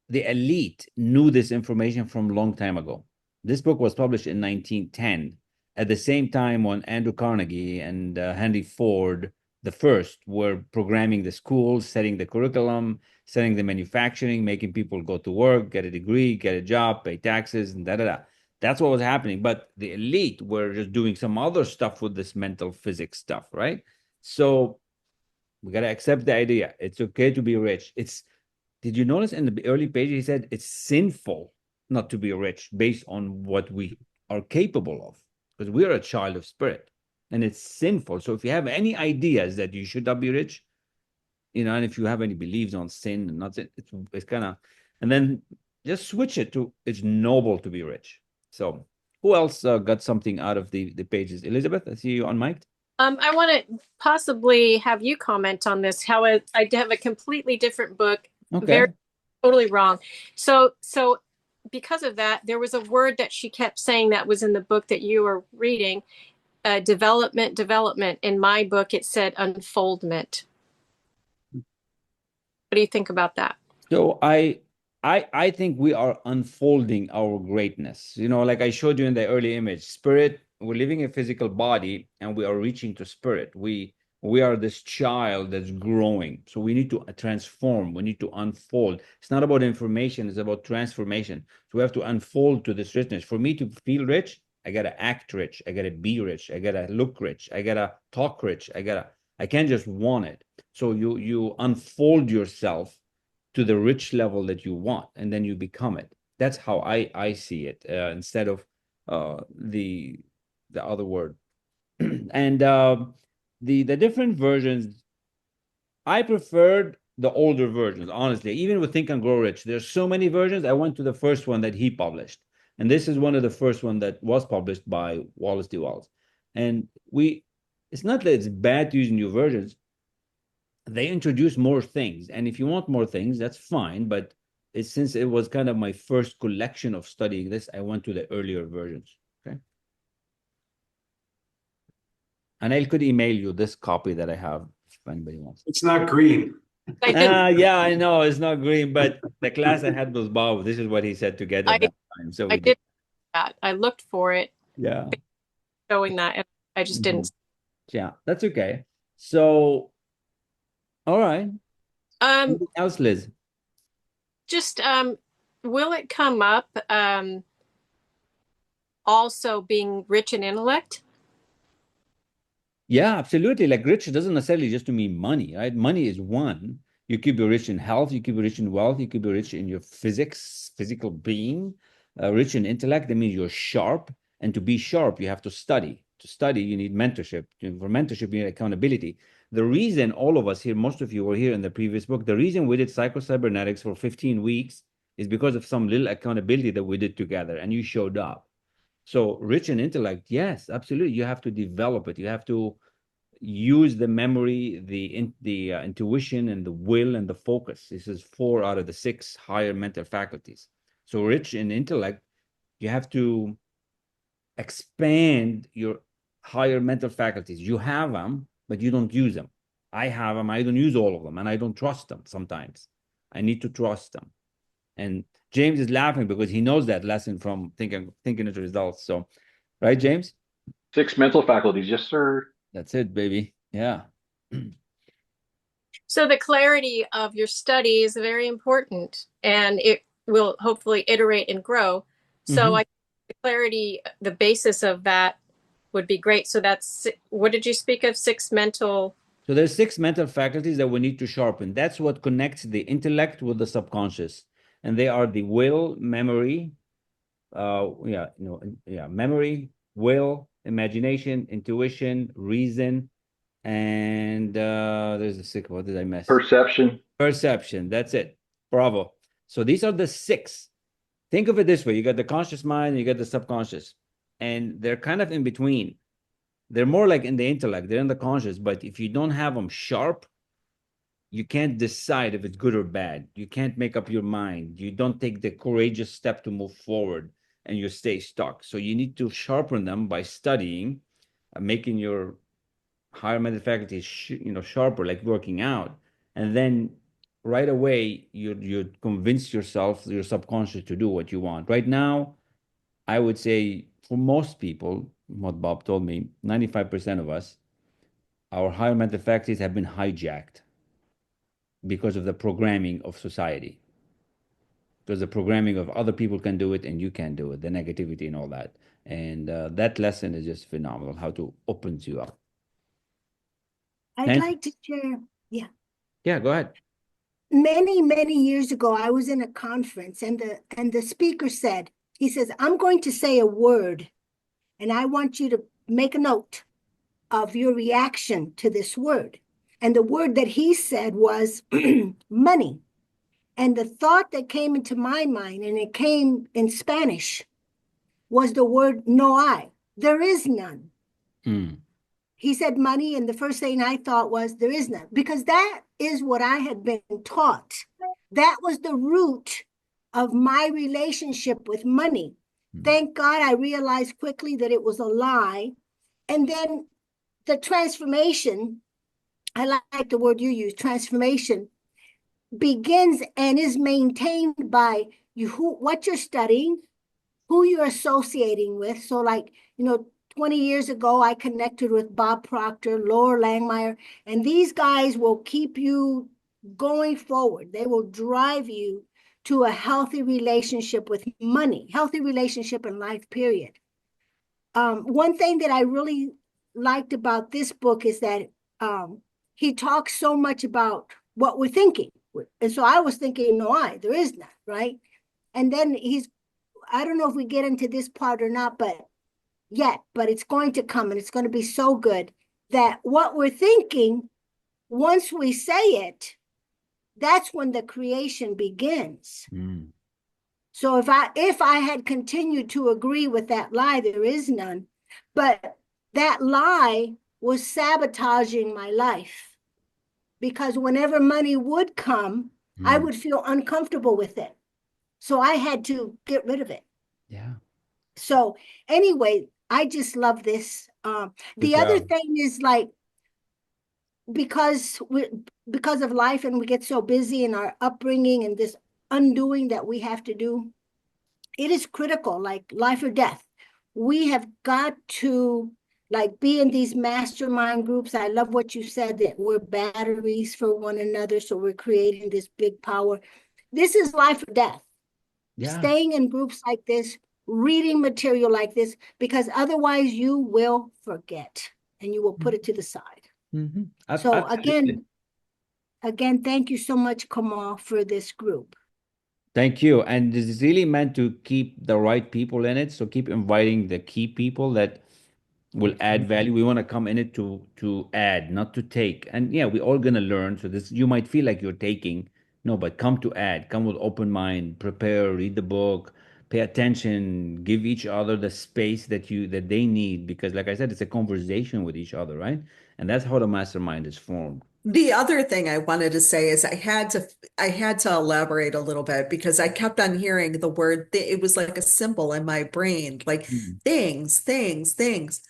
the elite knew this information from a long time ago. This book was published in 1910, at the same time when Andrew Carnegie and Henry Ford the first were programming the schools, setting the curriculum, setting the manufacturing, making people go to work, get a degree, get a job, pay taxes, and da da da. That's what was happening. But the elite were just doing some other stuff with this mental physics stuff, right? So we got to accept the idea. It's okay to be rich. Did you notice in the early pages he said it's sinful not to be rich based on what we are capable of? Because we are a child of spirit and it's sinful. So if you have any ideas that you should not be rich, you know, and if you have any beliefs on sin and not sin, it's kind of, and then just switch it to it's noble to be rich. So who else got something out of the pages? Elizabeth, I see you on mic. I want to possibly have you comment on this. How I have a completely different book, Okay. very totally wrong. So because of that, there was a word that she kept saying that was in the book that you were reading, development. In my book, it said unfoldment. What do you think about that? So I think we are unfolding our greatness. You know, like I showed you in the early image, spirit, we're living a physical body and we are reaching to spirit. We are this child that's growing. So we need to transform, we need to unfold. It's not about information, it's about transformation. So we have to unfold to this richness. For me to feel rich, I gotta act rich, I gotta be rich, I gotta look rich, I gotta talk rich, I can't just want it. So you unfold yourself to the rich level that you want, and then you become it. That's how I see it, instead of the other word. And the different versions, I preferred the older versions, honestly. Even with Think and Grow Rich, there's so many versions. I went to the first one that he published, and this is one of the first one that was published by Wallace D. Wells. And it's not that it's bad to use new versions. They introduce more things, and if you want more things, that's fine. But since it was kind of my first collection of studying this, I went to the earlier versions. Okay. And I could email you this copy that I have if anybody wants. It's not green. I did. Yeah, I know it's not green, but the class I had was Bob. This is what he said to get at I that time. So I we did. did that. I looked for it, Yeah. showing that, and I just Mhm. didn't. Yeah, that's okay. So, all right. Um, Anything else, Liz? just will it come up? Also being rich in intellect. Yeah, absolutely. Like rich doesn't necessarily just to mean money, right? Money is one. You could be rich in health, you could be rich in wealth, you could be rich in your physical being, rich in intellect. That means you're sharp. And to be sharp, you have to study. To study, you need mentorship. For mentorship, you need accountability. The reason all of us here, most of you were here in the previous book, the reason we did psycho-cybernetics for 15 weeks is because of some little accountability that we did together and you showed up. So rich in intellect, yes, absolutely. You have to develop it. You have to use the memory, the intuition, and the will and the focus. This is 4 out of the 6 higher mental faculties. So rich in intellect, you have to expand your higher mental faculties. You have them, but you don't use them. I have them. I don't use all of them, and I don't trust them sometimes. I need to trust them. And James is laughing because he knows that lesson from thinking into results. So, right, James? 6 mental faculties. Yes, sir. That's it, baby. Yeah. So the clarity of your study is very important, and it will hopefully iterate and grow. So I the clarity, the basis of that would be great. So that's, what did you speak of? 6 mental. So there's 6 mental faculties that we need to sharpen. That's what connects the intellect with the subconscious. And they are the will, memory, memory, will, imagination, intuition, reason, and there's a 6. What did I miss? Perception. Perception. That's it. Bravo. So these are the 6. Think of it this way. You got the conscious mind and you got the subconscious. And they're kind of in between. They're more like in the intellect. They're in the conscious. But if you don't have them sharp, you can't decide if it's good or bad. You can't make up your mind. You don't take the courageous step to move forward and you stay stuck. So you need to sharpen them by studying, making your higher mental faculties, sharper, like working out. And then right away, you convince yourself, your subconscious, to do what you want. Right now, I would say for most people, what Bob told me, 95% of us, our higher mental faculties have been hijacked because of the programming of society. Because the programming of other people can do it and you can't do it, the negativity and all that. And that lesson is just phenomenal, how to opens you up. I'd like to share, yeah. Yeah, go ahead. Many, many years ago, I was in a conference and the speaker said, he says, I'm going to say a word and I want you to make a note of your reaction to this word. And the word that he said was money. And the thought that came into my mind, and it came in Spanish, was the word no hay. There is none. He said money, and the first thing I thought was there is none, because that is what I had been taught. That was the root of my relationship with money. Thank God I realized quickly that it was a lie. And then the transformation, I like the word you use, transformation, begins and is maintained by what you're studying, who you're associating with. So 20 years ago, I connected with Bob Proctor, Laura Langmeyer, and these guys will keep you going forward. They will drive you to a healthy relationship with money, healthy relationship in life, period. One thing that I really liked about this book is that he talks so much about what we're thinking. And so I was thinking, no, there is none, right? And then I don't know if we get into this part or not, but it's going to come, and it's going to be so good that what we're thinking, once we say it, that's when the creation begins. So if I had continued to agree with that lie, there is none, but that lie was sabotaging my life, because whenever money would come, I would feel uncomfortable with it. So I had to get rid of it. Yeah. So anyway, I just love this. The other thing is, because of life and we get so busy in our upbringing and this undoing that we have to do, it is critical, like life or death. We have got to be in these mastermind groups. I love what you said, that we're batteries for one another. So we're creating this big power. This is life or death. Yeah. Staying in groups like this, reading material like this, because otherwise you will forget. and you will put it to the side. So Absolutely. again, thank you so much, Kamal, for this group. Thank you. And this is really meant to keep the right people in it. So keep inviting the key people that will add value. We want to come in it to add, not to take. And yeah, we're all gonna learn. So this, you might feel like you're taking. No, but come to add. Come with open mind. Prepare. Read the book. Pay attention. Give each other the space that they need. Because, like I said, it's a conversation with each other, right? And that's how the mastermind is formed. The other thing I wanted to say is I had to elaborate a little bit because I kept on hearing the word it was like a symbol in my brain, like Mm. things, things, things.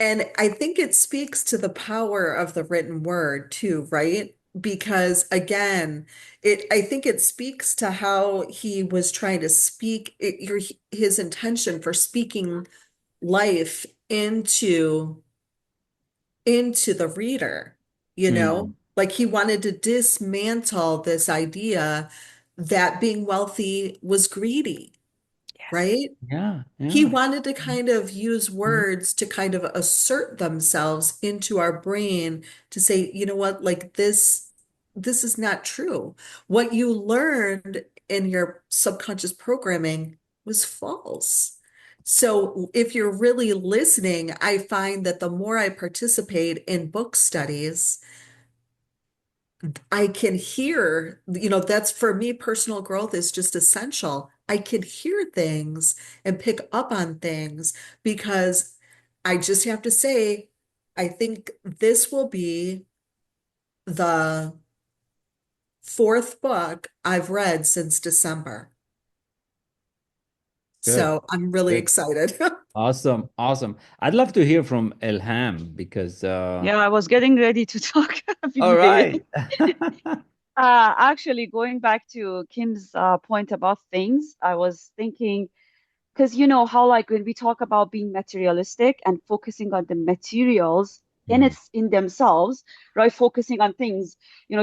And I think it speaks to the power of the written word too, right? Because again, I think it speaks to how he was trying to speak his intention for speaking life into the reader, Mm. like he wanted to dismantle this idea that being wealthy was greedy, right? Yeah, He yeah. wanted to kind of use Mhm. words to kind of assert themselves into our brain to say, you know what, like this is not true. What you learned in your subconscious programming was false. So if you're really listening, I find that the more I participate in book studies, I can hear, that's for me, personal growth is just essential. I can hear things and pick up on things because I just have to say, I think this will be the fourth book I've read since December. Good, So I'm really good. excited. Awesome, awesome. I'd love to hear from Ilham because Yeah, I was getting ready to talk, all Billy. right. Actually, going back to Kim's point about things, I was thinking, because you know how like when we talk about being materialistic and focusing on the materials Mm, in themselves, right? Focusing on things,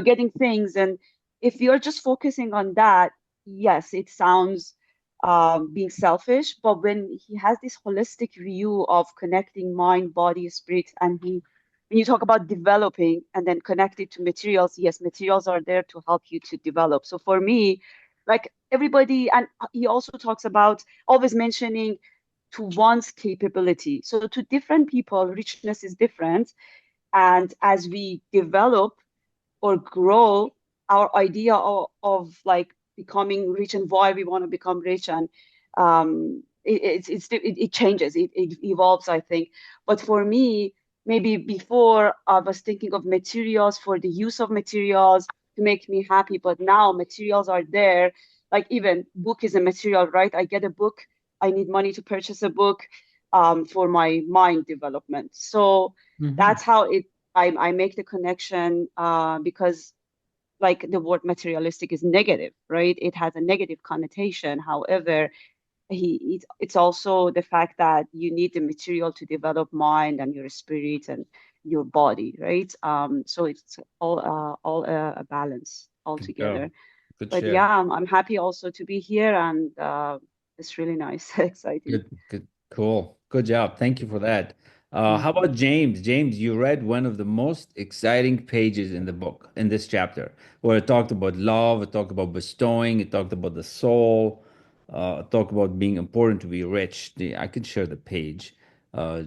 getting things, and if you're just focusing on that, yes, it sounds being selfish. But when he has this holistic view of connecting mind, body, spirit, and when you talk about developing and then connect it to materials, yes, materials are there to help you to develop. So for me, like everybody, and he also talks about always mentioning to one's capability. So to different people, richness is different. And as we develop or grow our idea of like becoming rich and why we want to become rich, and it changes, it evolves, I think. But for me, maybe before I was thinking of materials for the use of materials to make me happy, but now materials are there. Like even book is a material, right? I get a book, I need money to purchase a book for my mind development. So mhm. that's how I make the connection because like the word materialistic is negative, right? It has a negative connotation. However, it's also the fact that you need the material to develop mind and your spirit and your body, right? So it's all a balance Good altogether. job. Good But share. yeah, I'm happy also to be here, and it's really nice, exciting. Good. Cool. Good job. Thank you for that. How Mhm. about James? James, you read one of the most exciting pages in the book, in this chapter, where it talked about love, it talked about bestowing, it talked about the soul, it talked about being important to be rich. I can share the page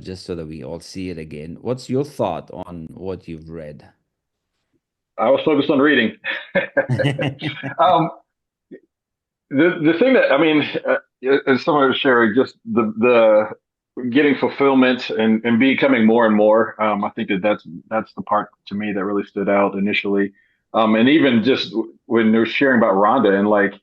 just so that we all see it again. What's your thought on what you've read? I was focused on reading. um, the thing that I mean, as someone was sharing, just the getting fulfillment and becoming more and more. I think that's the part to me that really stood out initially. And even just when they're sharing about Rhonda and like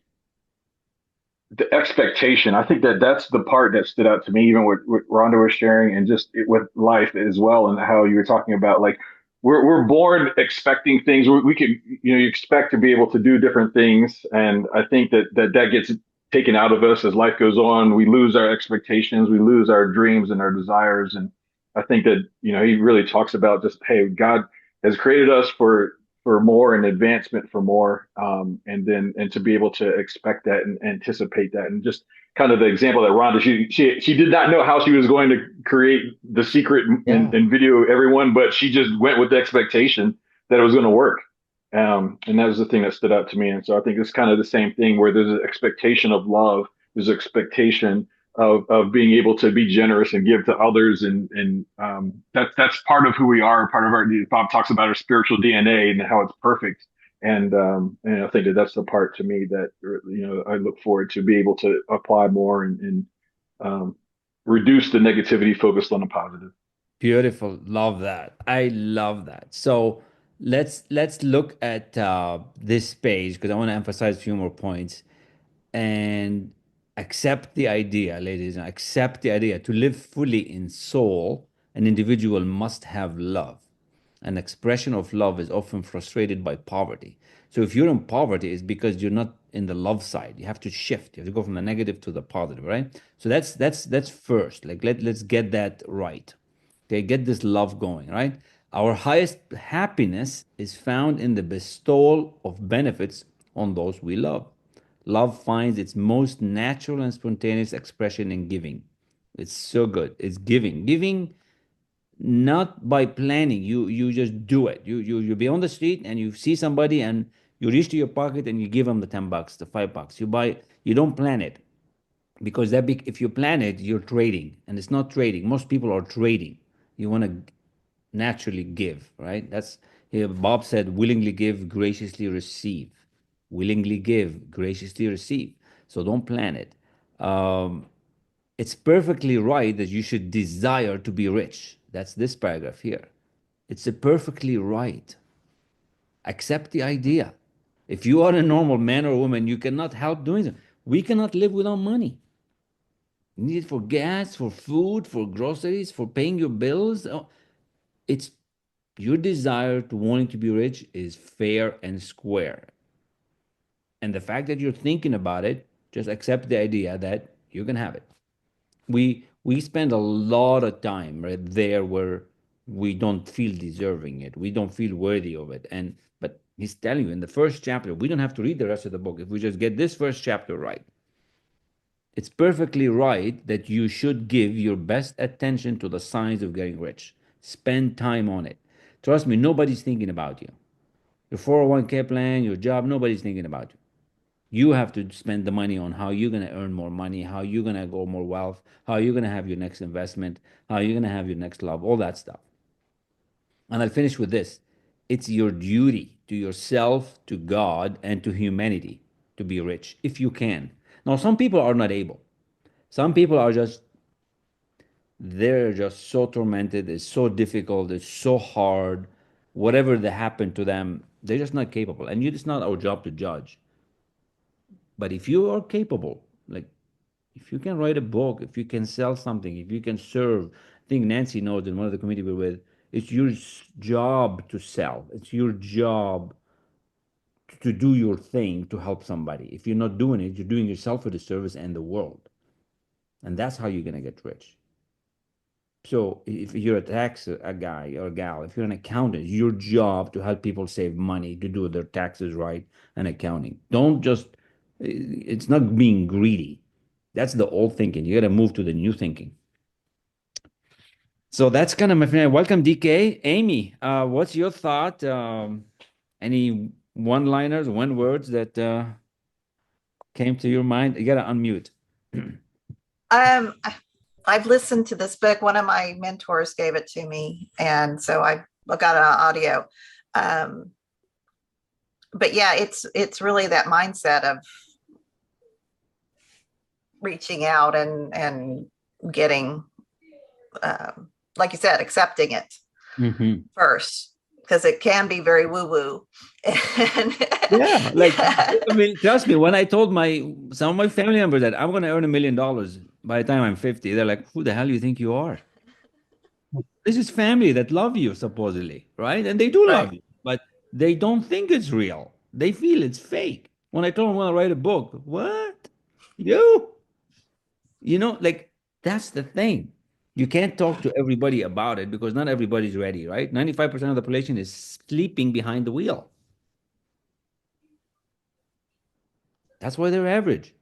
the expectation, I think that's the part that stood out to me, even what Rhonda was sharing, and just with life as well, and how you were talking about like we're born expecting things. We can you expect to be able to do different things, and I think that gets taken out of us as life goes on. We lose our expectations, we lose our dreams and our desires, and I think that he really talks about just hey, God has created us for more and advancement for more, and to be able to expect that and anticipate that and just kind of the example that Rhonda, she did not know how she was going to create the secret Yeah. and video everyone, but she just went with the expectation that it was going to work. And that was the thing that stood out to me. And so I think it's kind of the same thing where there's an expectation of love, there's an expectation of being able to be generous and give to others. And that's part of who we are, part of our, Bob talks about our spiritual DNA and how it's perfect. And I think that's the part to me that, I look forward to be able to apply more and um, reduce the negativity focused on the positive. Beautiful. Love that. I love that. So let's look at this page because I want to emphasize a few more points and accept the idea, ladies, and accept the idea to live fully in soul. An individual must have love. An expression of love is often frustrated by poverty. So if you're in poverty, it's because you're not in the love side. You have to shift. You have to go from the negative to the positive, right? So that's first. Like let's get that right. Okay, get this love going, right? Our highest happiness is found in the bestowal of benefits on those we love. Love finds its most natural and spontaneous expression in giving. It's so good. It's giving. Giving not by planning. You just do it. You be on the street and you see somebody and you reach to your pocket and you give them the $10, the $5. You don't plan it because if you plan it, you're trading and it's not trading. Most people are trading. You want to naturally give, right? That's here. Bob said, willingly give, graciously receive. Willingly give, graciously receive. So don't plan it. Um, it's perfectly right that you should desire to be rich. That's this paragraph here. It's a perfectly right. Accept the idea. If you are a normal man or woman, you cannot help doing it. We cannot live without money. You need it for gas, for food, for groceries, for paying your bills. It's your desire to wanting to be rich is fair and square. And the fact that you're thinking about it, just accept the idea that you can have it. We spend a lot of time right there where we don't feel deserving it. We don't feel worthy of it. And but he's telling you in the first chapter, we don't have to read the rest of the book. If we just get this first chapter right, it's perfectly right that you should give your best attention to the signs of getting rich. Spend time on it. Trust me, nobody's thinking about you. Your 401k plan, your job, nobody's thinking about you. You have to spend the money on how you're going to earn more money, how you're going to go more wealth, how you're going to have your next investment, how you're going to have your next love, all that stuff. And I'll finish with this. It's your duty to yourself, to God, and to humanity to be rich if you can. Now, some people are not able. Some people are just, they're just so tormented. It's so difficult. It's so hard. Whatever that happened to them, they're just not capable. And it's not our job to judge. But if you are capable, like if you can write a book, if you can sell something, if you can serve, I think Nancy knows in one of the committee we're with, it's your job to sell. It's your job to do your thing to help somebody. If you're not doing it, you're doing yourself a disservice and the world. And that's how you're gonna get rich. So if you're a guy or a gal, if you're an accountant, your job to help people save money, to do their taxes right and accounting. Don't just, it's not being greedy. That's the old thinking. You got to move to the new thinking. So that's kind of my friend. Welcome, DK. Amy, what's your thought? Any one-liners, one words that came to your mind? You got to unmute. Um, I've listened to this book. One of my mentors gave it to me, and so I got it on audio. But yeah, it's really that mindset of reaching out and getting, like you said, accepting it first, because it can be very woo-woo. Yeah, like I mean, trust me, when I told some of my family members that I'm going to earn $1 million by the time I'm 50, they're like, "Who the hell do you think you are?" This is family that love you supposedly, right? And they do love Right. you, but they don't think it's real. They feel it's fake. When I told them I want to write a book, what? Like that's the thing. You can't talk to everybody about it because not everybody's ready, right? 95% of the population is sleeping behind the wheel. That's why they're average.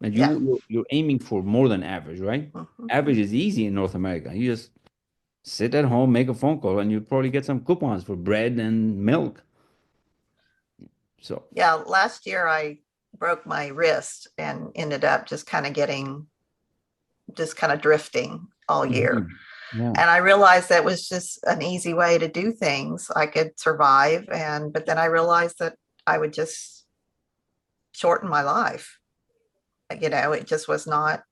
And Yeah. you're aiming for more than average, right? Mhm. Average is easy in North America. You just sit at home, make a phone call, and you probably get some coupons for bread and milk. So Yeah, last year I broke my wrist and ended up just kind of drifting all year. yeah. And I realized that was just an easy way to do things. I could survive, but then I realized that I would just shorten my life. It just was not,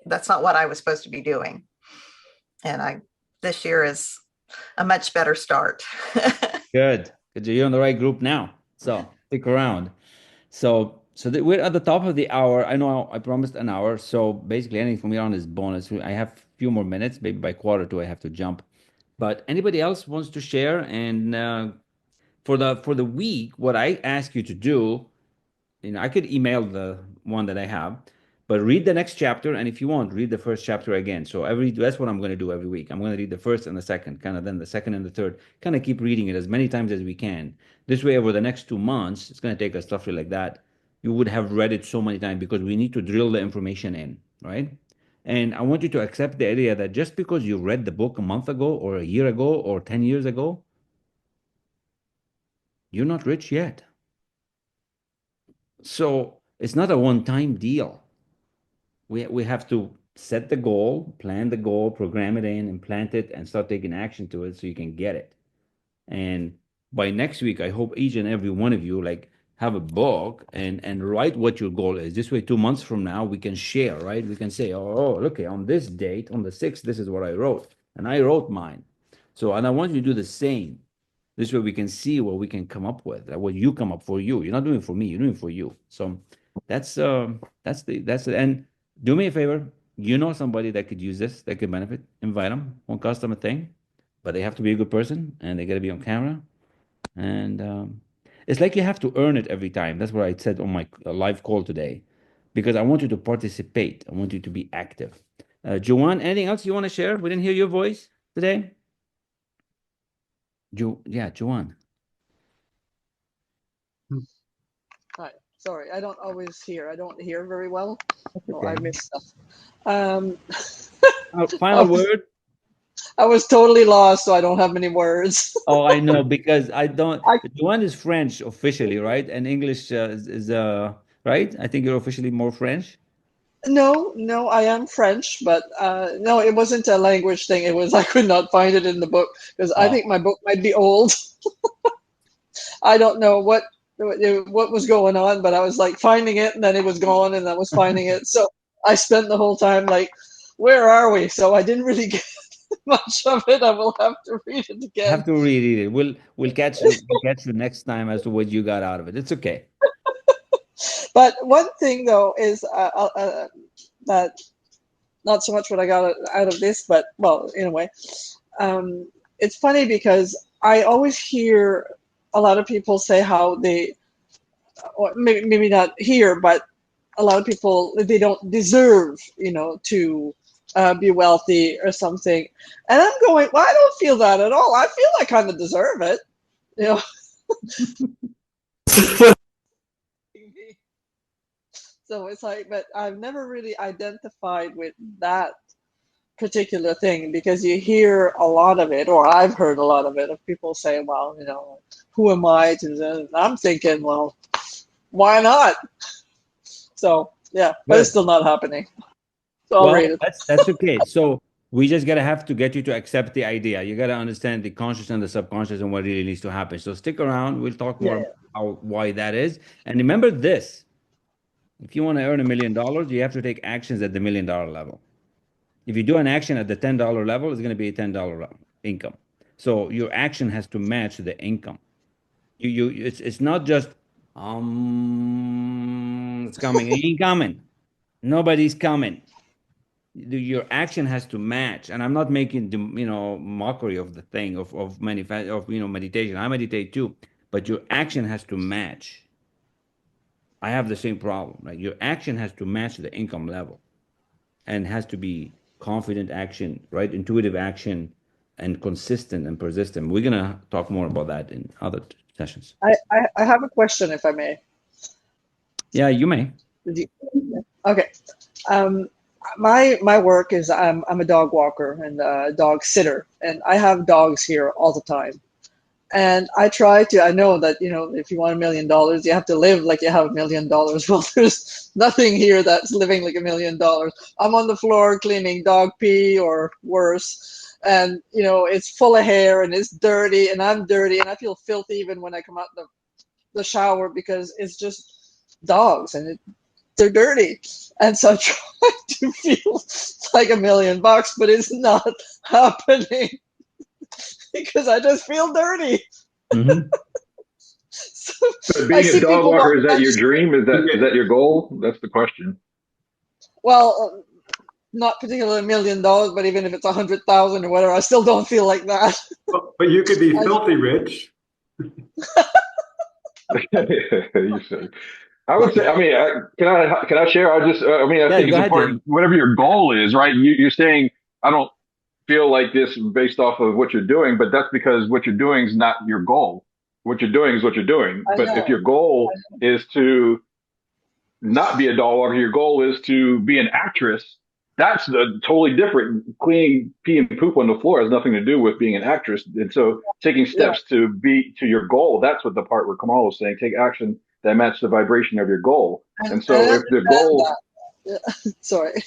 that's not what I was supposed to be doing. And this year is a much better start. Good. Good. You're in the right group now. So stick around. We're at the top of the hour. I know I promised an hour. So basically anything from here on is bonus. I have a few more minutes. Maybe by quarter two, I have to jump. But anybody else wants to share? And for the week, what I ask you to do, I could email the one that I have, but read the next chapter, and if you want, read the first chapter again. So that's what I'm going to do every week. I'm going to read the first and the second, kind of then the second and the third, kind of keep reading it as many times as we can. This way, over the next 2 months, it's going to take us roughly like that. You would have read it so many times because we need to drill the information in, right? And I want you to accept the idea that just because you read the book a month ago or a year ago or 10 years ago, you're not rich yet. So it's not a one-time deal. We have to set the goal, plan the goal, program it in, implant it, and start taking action to it so you can get it. And by next week, I hope each and every one of you like have a book and write what your goal is. This way, 2 months from now, we can share, right? We can say, oh, look, on this date, on the 6th, this is what I wrote. And I wrote mine. So, and I want you to do the same. This way we can see what we can come up with, what you come up for you. You're not doing it for me, you're doing it for you. So that's and do me a favor. You know somebody that could use this, that could benefit. Invite them. Won't cost them a thing, but they have to be a good person and they got to be on camera. And it's like you have to earn it every time. That's what I said on my live call today, because I want you to participate. I want you to be active. Joanne, anything else you want to share? We didn't hear your voice today. Joanne. Hi. Sorry, I don't always hear. I don't hear very well. Okay. I miss stuff. Final word. I was totally lost, so I don't have many words. Oh, I know, because I don't. I, Joanne is French officially, right? And English is right. I think you're officially more French. no, I am French, but no, it wasn't a language thing. It was I could not find it in the book because I think my book might be old. I don't know what was going on, but I was like finding it, and then it was gone, and I was finding it. So I spent the whole time like, where are we? So I didn't really get much of it. I will have to read it again. Have to read it. We'll catch you next time as to what you got out of it. It's okay. But one thing though is that not so much what I got out of this, but well, in a way, it's funny because I always hear a lot of people say how they, or maybe not here, but a lot of people, they don't deserve, to be wealthy or something. And I'm going, well, I don't feel that at all. I feel I kind of deserve it, So it's like, but I've never really identified with that particular thing because you hear a lot of it, or I've heard a lot of it, of people saying, well, who am I to? And I'm thinking, well, why not? So yeah, but it's still not happening. So I'll read it. That's okay. So we just have to get you to accept the idea. You gotta understand the conscious and the subconscious and what really needs to happen. So stick around. We'll talk more about why that is. And remember this: if you want to earn $1 million, you have to take actions at the $1 million level. If you do an action at the $10 level, it's going to be a $10 income. So your action has to match the income. It's not just it's coming. It ain't coming. Nobody's coming. Your action has to match. And I'm not making mockery of the thing of meditation. I meditate too, but your action has to match. I have the same problem. Right? Your action has to match the income level, and has to be confident action, right? Intuitive action, and consistent and persistent. We're gonna talk more about that in other sessions. I have a question, if I may. Yeah, you may. Okay. Um, my work is I'm a dog walker and a dog sitter, and I have dogs here all the time. And I know that, if you want $1 million, you have to live like you have $1 million. Well, there's nothing here that's living like $1 million. I'm on the floor cleaning dog pee or worse. And, it's full of hair and it's dirty and I'm dirty and I feel filthy even when I come out the shower because it's just dogs and they're dirty. And so I try to feel like $1 million, but it's not happening because I just feel dirty. Mm-hmm. So being a dog walker, is that your dream? Is that your goal? That's the question. Well, not particularly $1 million, but even if it's 100,000 or whatever, I still don't feel like that. But you could be filthy rich. You said. I would say. I mean, can I share? I think it's go ahead, important. Jay. Whatever your goal is, right? You're saying I don't feel like this based off of what you're doing, but that's because what you're doing is not your goal. What you're doing is what you're doing. I But know. if your goal is to not be a dog walker, your goal is to be an actress. That's totally different. Cleaning pee and poop on the floor has nothing to do with being an actress. And so taking steps to be to your goal, that's what the part where Kamal was saying, take action that match the vibration of your goal. And so if the goal, sorry.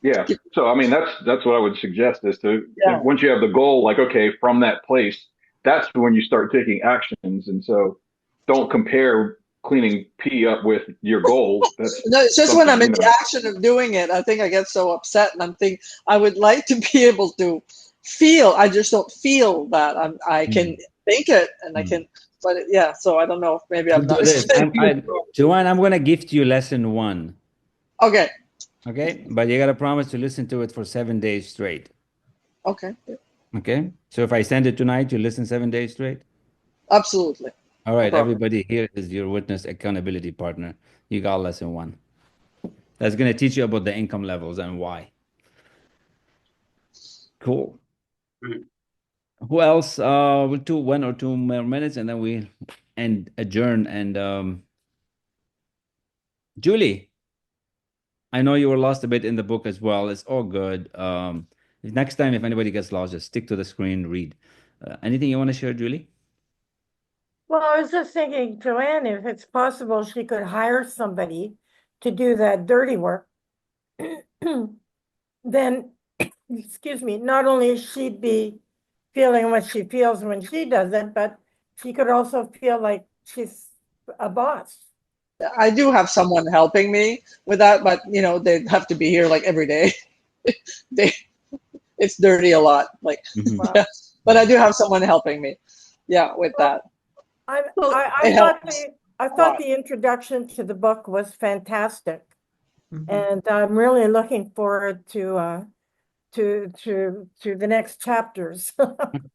yeah. So, I mean, that's what I would suggest is to, Yeah. once you have the goal, like, okay, from that place, that's when you start taking actions. And so don't compare cleaning pee up with your goal. That's No, it's just when I'm in something, the action of doing it, I think I get so upset and I'm thinking I would like to be able to feel. I just don't feel that. I can think it and I can, but yeah. So I don't know if maybe I'm We'll not do this. explaining. Joanne, I'm gonna gift you lesson 1. Okay. Okay, but you gotta promise to listen to it for 7 days straight. Okay. Okay, so if I send it tonight, you listen 7 days straight. Absolutely. All right, No problem. everybody here is your witness accountability partner. You got lesson 1. That's gonna teach you about the income levels and why. Cool. Who else? We'll do 1 or 2 more minutes and then we adjourn. And Julie, I know you were lost a bit in the book as well. It's all good. Next time, if anybody gets lost, just stick to the screen, read. Anything you want to share, Julie? Well, I was just thinking, Joanne, if it's possible, she could hire somebody to do that dirty work. Then, excuse me, not only she'd be feeling what she feels when she does it, but she could also feel like she's a boss. I do have someone helping me with that, but they'd have to be here like every day. It's dirty a lot. Like, Wow. yeah. But I do have someone helping me. Yeah, with that. I It thought helps. the introduction to the book was fantastic, and I'm really looking forward to the next chapters.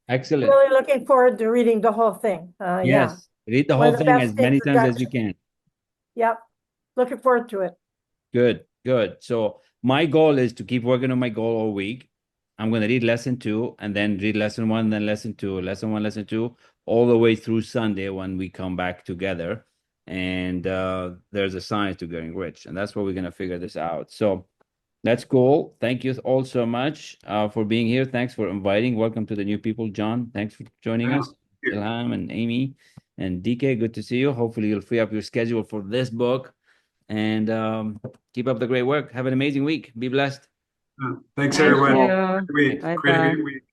Excellent. Really looking forward to reading the whole thing. Yeah, Yes, read the one whole of the thing best as many times as you introductions. can. Yep, looking forward to it. Good, good. So my goal is to keep working on my goal all week. I'm going to read lesson 2 and then read lesson 1, then lesson 2, lesson 1, lesson 2, all the way through Sunday when we come back together. And there's a science to getting rich. And that's where we're going to figure this out. So that's cool. Thank you all so much for being here. Thanks for inviting. Welcome to the new people. John, thanks for joining us. Ilham and Amy and DK, good to see you. Hopefully you'll free up your schedule for this book. And keep up the great work. Have an amazing week. Be blessed. Thanks, Thank everyone. you. Great Bye-bye. week.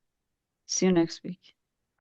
See you next week.